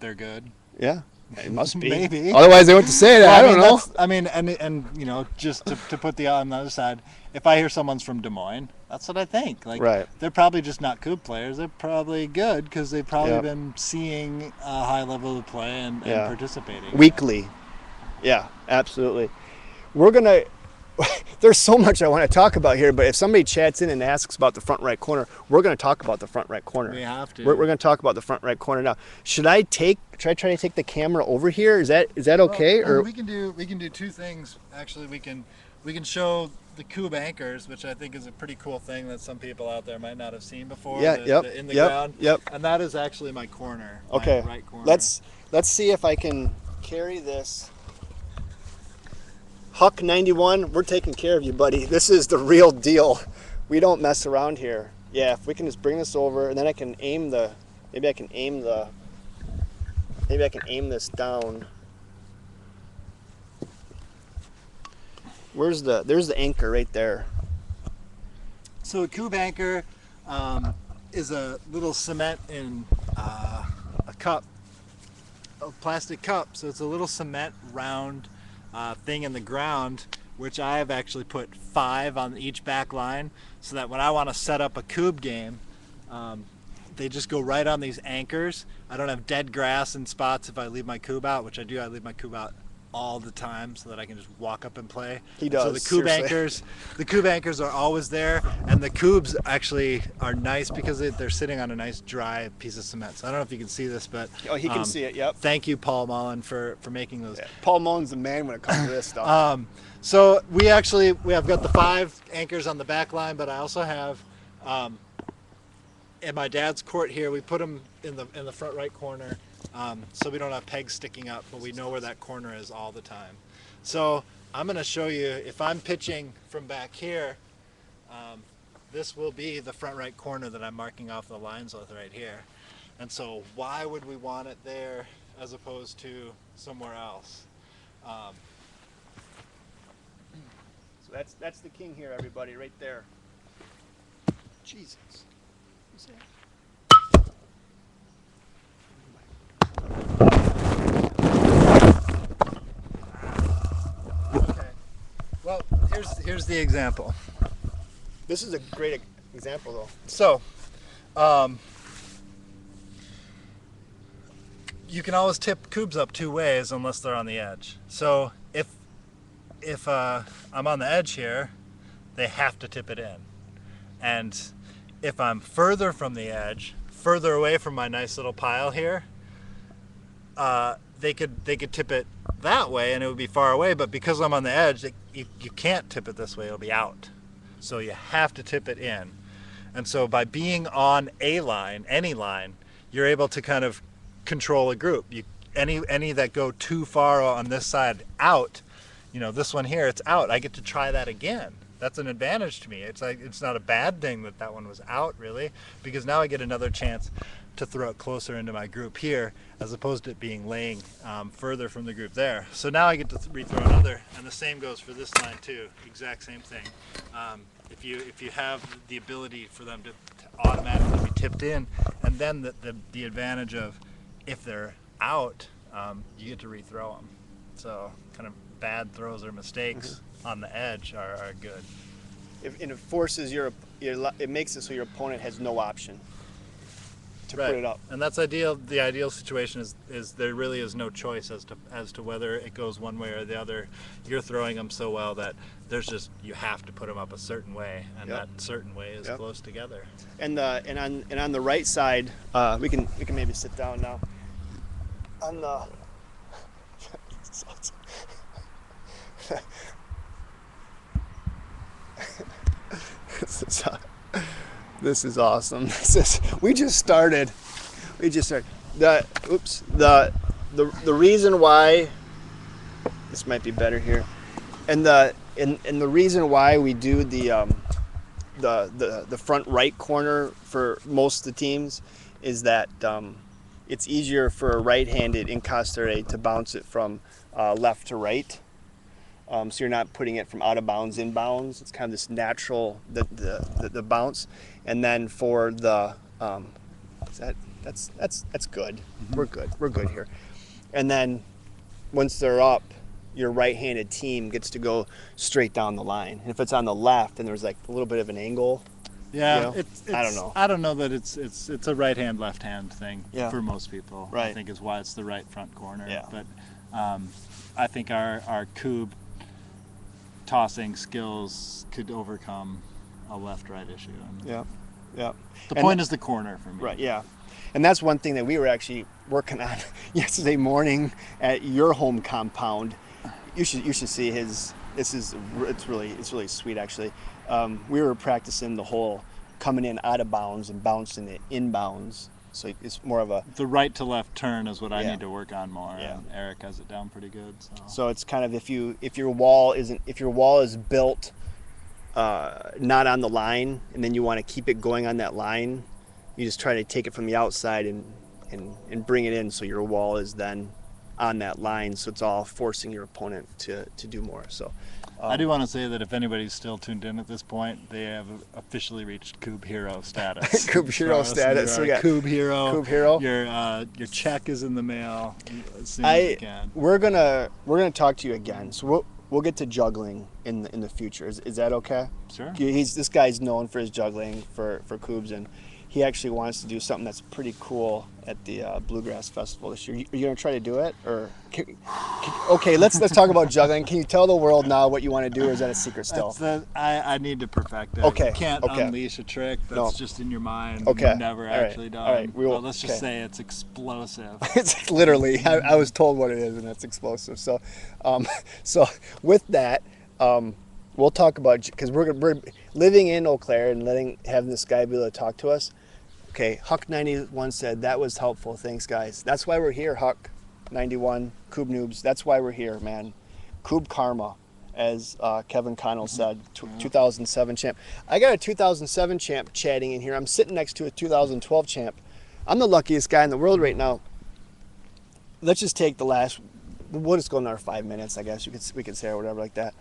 they're good. Yeah. It must be. Maybe. Otherwise, they wouldn't say that. I don't know. I mean, and just to put the on the other side, if I hear someone's from Des Moines, that's what I think. Like, they're probably just not Kubb players. They're probably good because they've probably been seeing a high level of play and participating weekly. Yeah, absolutely. We're gonna. There's so much I want to talk about here, but if somebody chats in and asks about the front right corner, we're going to talk about the front right corner. We have to. We're going to talk about the front right corner now. Should I try to take the camera over here? Is that okay? Or we can do 2 things. Actually, we can show the Kubb anchors, which I think is a pretty cool thing that some people out there might not have seen before. In the ground. Yep. And that is actually my corner. Okay. My right corner. Let's see if I can carry this. Huck91, we're taking care of you, buddy. This is the real deal. We don't mess around here. Yeah, if we can just bring this over, and then I can aim this down. There's the anchor right there. So a Kubb anchor is a little cement in a cup, a plastic cup. So it's a little cement round thing in the ground, which I have actually put 5 on each back line, so that when I want to set up a Kubb game, they just go right on these anchors. I don't have dead grass in spots if I leave my Kubb out, which I do. I leave my Kubb out all the time so that I can just walk up and play. He does. So the Kubb anchors are always there, and the Kubbs actually are nice because they're sitting on a nice dry piece of cement. So I don't know if you can see this, but he can see it. Yep. Thank you, Paul Mullen, for making those. Yeah. Paul Mullen's the man when it comes to this stuff. So we have got the 5 anchors on the back line, but I also have in my dad's court here, we put them in the front right corner. So we don't have pegs sticking up, but we know where that corner is all the time. So I'm going to show you, if I'm pitching from back here, this will be the front right corner that I'm marking off the lines with right here. And so why would we want it there as opposed to somewhere else? So that's the king here, everybody, right there. Jesus. Okay. Well, here's the example. This is a great example, though. So, you can always tip Kubbs up two ways unless they're on the edge. So if I'm on the edge here, they have to tip it in. And if I'm further from the edge, further away from my nice little pile here, they could tip it that way and it would be far away. But because I'm on the edge, you can't tip it this way; it'll be out. So you have to tip it in. And so by being on a line, any line, you're able to kind of control a group. Any that go too far on this side out, this one here, it's out. I get to try that again. That's an advantage to me. It's not a bad thing that one was out, really, because now I get another chance to throw it closer into my group here, as opposed to it being laying further from the group there. So now I get to rethrow another, and the same goes for this line too. Exact same thing. If you have the ability for them to automatically be tipped in, and then the advantage of if they're out, you get to rethrow them. So kind of bad throws or mistakes on the edge are good. And it forces it makes it so your opponent has no option to put it up. And that's ideal. The ideal situation is there really is no choice as to whether it goes one way or the other. You're throwing them so well that you have to put them up a certain way, and that certain way is close together. And on the right side, we can maybe sit down now. On the this is awesome. We just started. The reason why this might be better here, and the reason why we do the front right corner for most of the teams is that it's easier for a right-handed encastere to bounce it from left to right. So you're not putting it from out of bounds, inbounds. It's kind of this natural the bounce, and then for the that's good. Mm-hmm. We're good here. And then once they're up, your right-handed team gets to go straight down the line. And if it's on the left and there's like a little bit of an angle, yeah, I don't know. I don't know that it's a right hand left hand thing for most people. Right. I think is why it's the right front corner. Yeah. But I think our Kubb tossing skills could overcome a left-right issue. Yeah. The point is the corner for me. Right. Yeah. And that's one thing that we were actually working on yesterday morning at your home compound. You should see his. It's really sweet actually. We were practicing the whole coming in out of bounds and bouncing it inbounds. So it's more of the right to left turn is what I need to work on more. Yeah. And Eric has it down pretty good. So it's kind of if your wall is built not on the line, and then you want to keep it going on that line, you just try to take it from the outside and bring it in so your wall is then on that line, so it's all forcing your opponent to do more. So I do want to say that if anybody's still tuned in at this point, they have officially reached Kubb Hero status. Kubb Hero status. We got Kubb Hero. Kubb Hero. Your check is in the mail as soon as you can. We're gonna talk to you again. So we'll get to juggling in the future. Is that okay? Sure. This guy's known for his juggling for Kubbs, and he actually wants to do something that's pretty cool at the Bluegrass Festival this year. Are you going to try to do it? Okay, let's talk about juggling. Can you tell the world now what you want to do, or is that a secret still? I need to perfect it. Okay. You can't unleash a trick that's just in your mind. Okay. And never actually done. All right. But let's just say it's explosive. It's literally, I was told what it is, and it's explosive. So, so with that, we'll talk about, because we're living in Eau Claire and having this guy be able to talk to us. Okay, Huck91 said, that was helpful. Thanks, guys. That's why we're here, Huck91, Kubb Noobs. That's why we're here, man. Kubb Karma, as Kevin Connell said, 2007 champ. I got a 2007 champ chatting in here. I'm sitting next to a 2012 champ. I'm the luckiest guy in the world right now. Let's just take we'll just go another 5 minutes, I guess we could say, or whatever like that.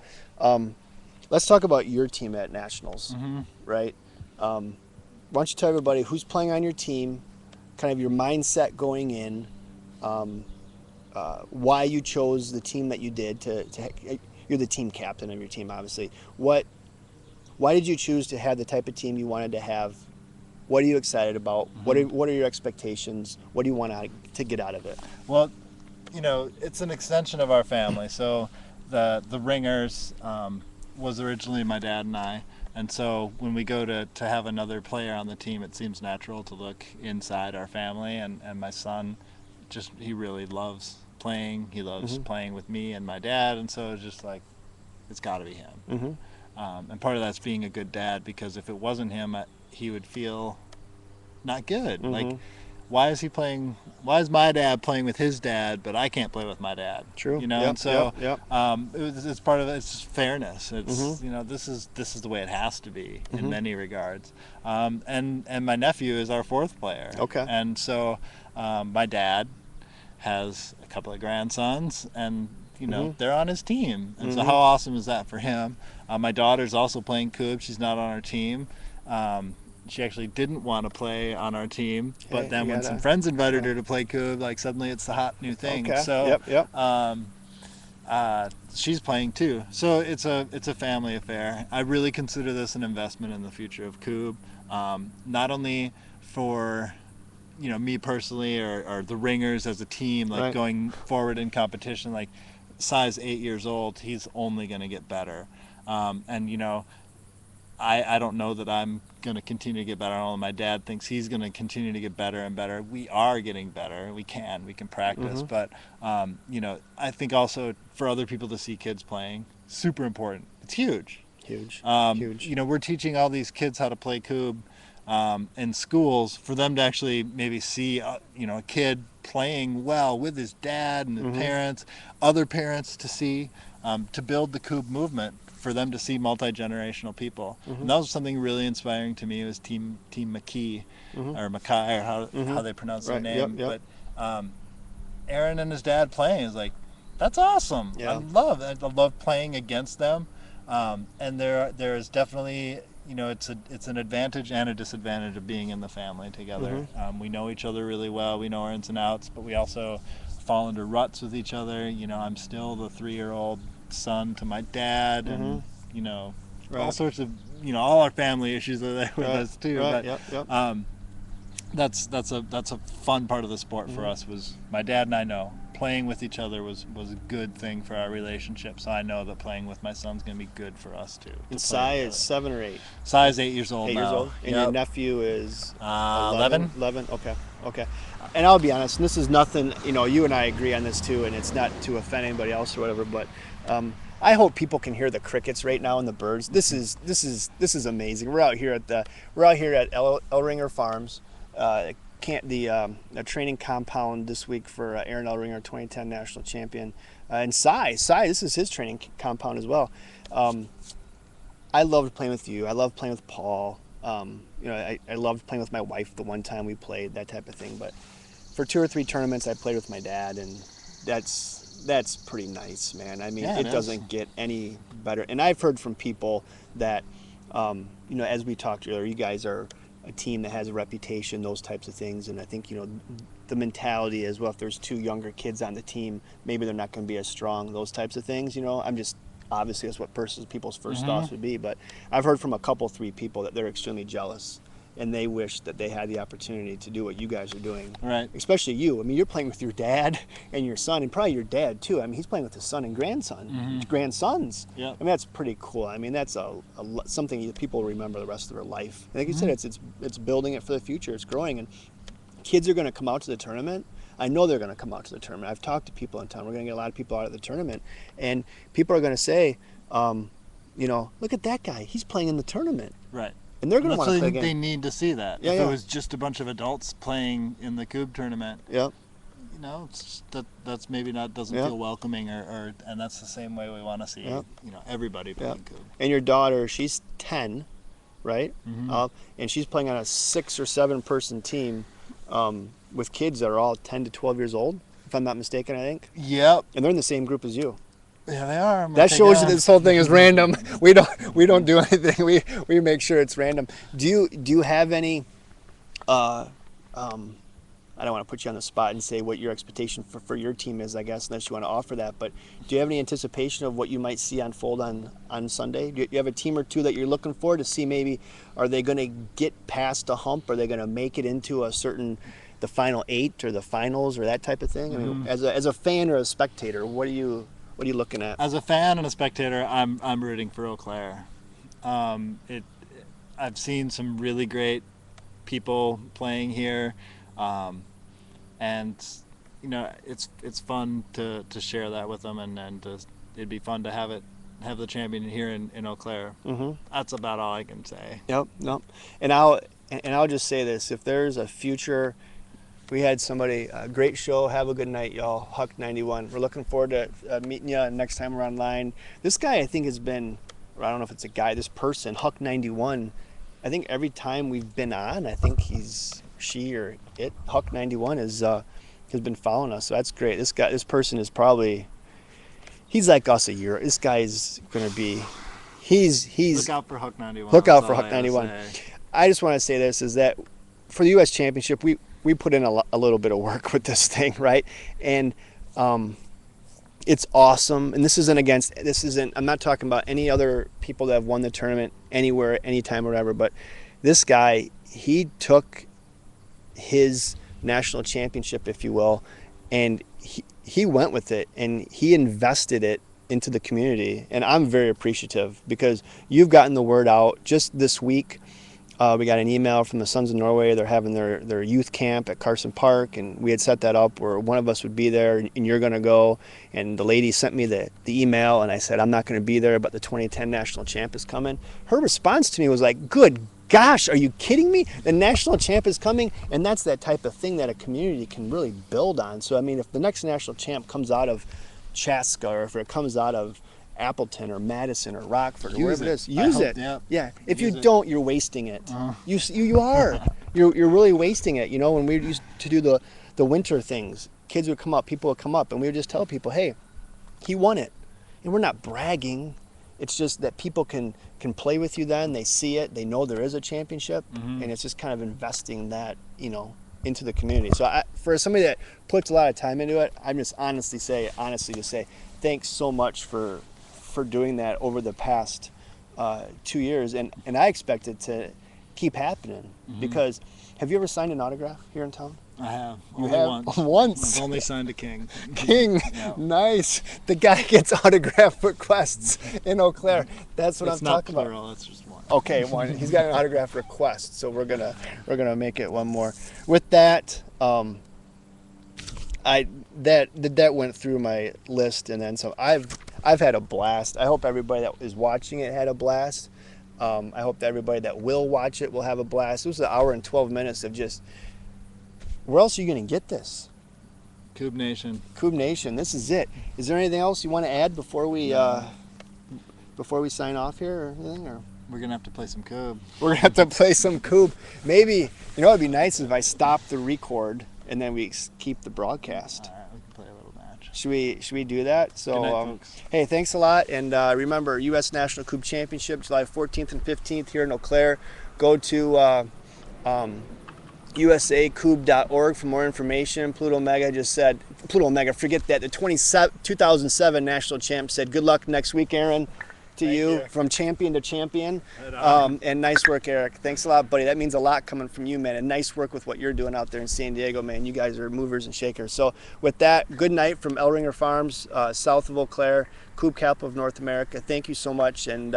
Let's talk about your team at Nationals, right? Why don't you tell everybody who's playing on your team, kind of your mindset going in, why you chose the team that you did you're the team captain of your team, obviously. What Why did you choose to have the type of team you wanted to have? What are you excited about? What are your expectations? What do you want to get out of it? Well, it's an extension of our family. So the Ringers was originally my dad and I. And so when we go to have another player on the team, it seems natural to look inside our family. And my son, he really loves playing. He loves playing with me and my dad. And so it's just like, it's got to be him. And part of that's being a good dad, because if it wasn't him, he would feel not good. Like, why is my dad playing with his dad, but I can't play with my dad? True. And so it's part of it. It's just fairness. It's this is the way it has to be in many regards. And my nephew is our fourth player. Okay. And so my dad has a couple of grandsons, and they're on his team. And so how awesome is that for him? My daughter's also playing Kubb. She's not on our team. She actually didn't want to play on our team, but then when some friends invited her to play Kubb, like suddenly it's the hot new thing. Okay. So Yep. she's playing too. So it's a family affair. I really consider this an investment in the future of Kubb, not only for me personally or the Ringers as a team, like going forward in competition. Like Sai's 8 years old, he's only going to get better, and I don't know that I'm going to continue to get better. I don't know, my dad thinks he's going to continue to get better and better. We are getting better. We can practice. But, I think also for other people to see kids playing, super important. It's huge. Huge. We're teaching all these kids how to play Kubb in schools, for them to actually maybe see, a kid playing well with his dad and his parents, other parents to see, to build the Kubb movement, for them to see multi-generational people. And that was something really inspiring to me. It was Team McKee, or Mackay, or how they pronounce their name. Yep. But Aaron and his dad playing is like, that's awesome. Yeah. I love playing against them. And there is definitely, it's an advantage and a disadvantage of being in the family together. We know each other really well. We know our ins and outs, but we also fall into ruts with each other. I'm still the 3-year-old son to my dad, and all sorts of all our family issues are there with us too. But that's a fun part of the sport for us. Was my dad and I know playing with each other was a good thing for our relationship. So I know that playing with my son's going to be good for us too. And Sai is 7 or 8. Sai is 8 years old. 8 now. years old. And your nephew is 11. 11. Okay. And I'll be honest, and this is nothing. You and I agree on this too, and it's not to offend anybody else or whatever, but. I hope people can hear the crickets right now and the birds. This is amazing. We're out here at Ellringer Farms, the training compound this week for Aaron Ellringer, 2010 national champion, and Sai. This is his training compound as well. I loved playing with you. I love playing with Paul. I loved playing with my wife the one time we played, that type of thing. But for 2 or 3 tournaments, I played with my dad, and that's pretty nice, man. I mean, it doesn't get any better. And I've heard from people that, as we talked earlier, you guys are a team that has a reputation, those types of things. And I think, the mentality is, well, if there's 2 younger kids on the team, maybe they're not going to be as strong, those types of things. I'm just, obviously that's what people's first thoughts would be. But I've heard from 3 people that they're extremely jealous, and they wish that they had the opportunity to do what you guys are doing. Right. Especially you. I mean, you're playing with your dad and your son, and probably your dad too. I mean, he's playing with his son and grandsons. Yeah. I mean, that's pretty cool. I mean, that's something that people remember the rest of their life. And like you said, it's building it for the future. It's growing, and kids are going to come out to the tournament. I know they're going to come out to the tournament. I've talked to people in town. We're going to get a lot of people out at the tournament, and people are going to say, look at that guy. He's playing in the tournament. Right. And they're going to want to play again. They need to see that. Yeah, if it was just a bunch of adults playing in the Kubb tournament, it's that's maybe doesn't feel welcoming, and that's the same way we want to see everybody playing Kubb. And your daughter, she's 10, right? And she's playing on a 6 or 7 person team with kids that are all 10 to 12 years old, if I'm not mistaken, I think. Yep. And they're in the same group as you. Yeah, they are. That shows you this whole thing is random. We don't do anything. We make sure it's random. Do you have any I don't want to put you on the spot and say what your expectation for your team is, I guess, unless you want to offer that. But do you have any anticipation of what you might see unfold on Sunday? Do you have a team or two that you're looking for to see maybe, are they going to get past a hump? Are they going to make it into the final 8 or the finals or that type of thing? I mean, as a fan or a spectator, what are you looking at? As a fan and a spectator, I'm rooting for Eau Claire. I've seen some really great people playing here, and it's fun to share that with them, and it'd be fun to have the champion here in Eau Claire. That's about all I can say. Yep. And I'll just say this: if there's a future, we had somebody, a great show. Have a good night, y'all. Huck 91. We're looking forward to meeting you next time we're online. This guy, I think, has been, I don't know if it's a guy, this person, Huck 91. I think every time we've been on, I think Huck 91 has been following us. So that's great. This person is probably, he's like us a year. This guy is going to be, he's. Look out for Huck 91. Look out for Huck 91. I just want to say this, is that for the U.S. Championship, we put in a little bit of work with this thing, right? And it's awesome. And this isn't, I'm not talking about any other people that have won the tournament anywhere, anytime, or whatever, but this guy, he took his national championship, if you will, and he went with it, and he invested it into the community. And I'm very appreciative, because you've gotten the word out. Just this week, we got an email from the Sons of Norway. They're having their youth camp at Carson Park, and we had set that up where one of us would be there, and you're going to go. And the lady sent me the email, and I said, I'm not going to be there, but the 2010 national champ is coming. Her response to me was like, good gosh, are you kidding me? The national champ is coming. And that's that type of thing that a community can really build on. So, I mean, if the next national champ comes out of Chaska, or if it comes out of Appleton or Madison or Rockford or wherever it is, use it. Yeah. If you don't, you're wasting it. You are. You're really wasting it. When we used to do the winter things, kids would come up, people would come up, and we would just tell people, hey, he won it. And we're not bragging. It's just that people can play with you then. They see it. They know there is a championship. And it's just kind of investing that, into the community. So for somebody that puts a lot of time into it, I'm just honestly to say thanks so much for doing that over the past 2 years, and I expect it to keep happening. Because have you ever signed an autograph here in town? I have. You only have? Once. I've only signed a King. Yeah. Nice. The guy gets autograph requests in Eau Claire. That's what I'm talking plural, about. it's just one. Okay, one. He's got an autograph request, so we're gonna make it one more. With that, that went through my list, and then so I've had a blast. I hope everybody that is watching it had a blast. I hope that everybody that will watch it will have a blast. It was an hour and 12 minutes of just, where else are you going to get this? Kubb Nation. Kubb Nation. This is it. Is there anything else you want to add before we sign off here, or anything? Or we're gonna have to play some Kubb. We're gonna have to play some Kubb. Maybe, it'd be nice if I stop the record and then we keep the broadcast. All right, we can play a little match. Should we do that? So, good night, folks. Hey, thanks a lot, and remember, U.S. National Kubb Championship, July 14th and 15th here in Eau Claire. Go to usakubb.org for more information. Pluto Omega, forget that. The 2007 national champ said, good luck next week, Aaron, to you, from champion to champion. And nice work, Eric. Thanks a lot, buddy. That means a lot coming from you, man. And nice work with what you're doing out there in San Diego, man. You guys are movers and shakers. So with that, good night from Ellringer Farms, south of Eau Claire, Kubb capital of North America. Thank you so much. And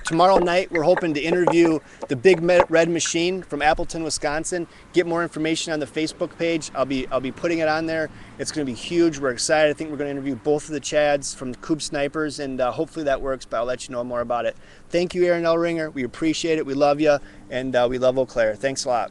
tomorrow night, we're hoping to interview the Big Red Machine from Appleton, Wisconsin. Get more information on the Facebook page. I'll be putting it on there. It's going to be huge. We're excited. I think we're going to interview both of the Chads from Kubb Snipers, and hopefully that works, but I'll let you know more about it. Thank you, Aaron Ellringer. We appreciate it. We love you, and we love Eau Claire. Thanks a lot.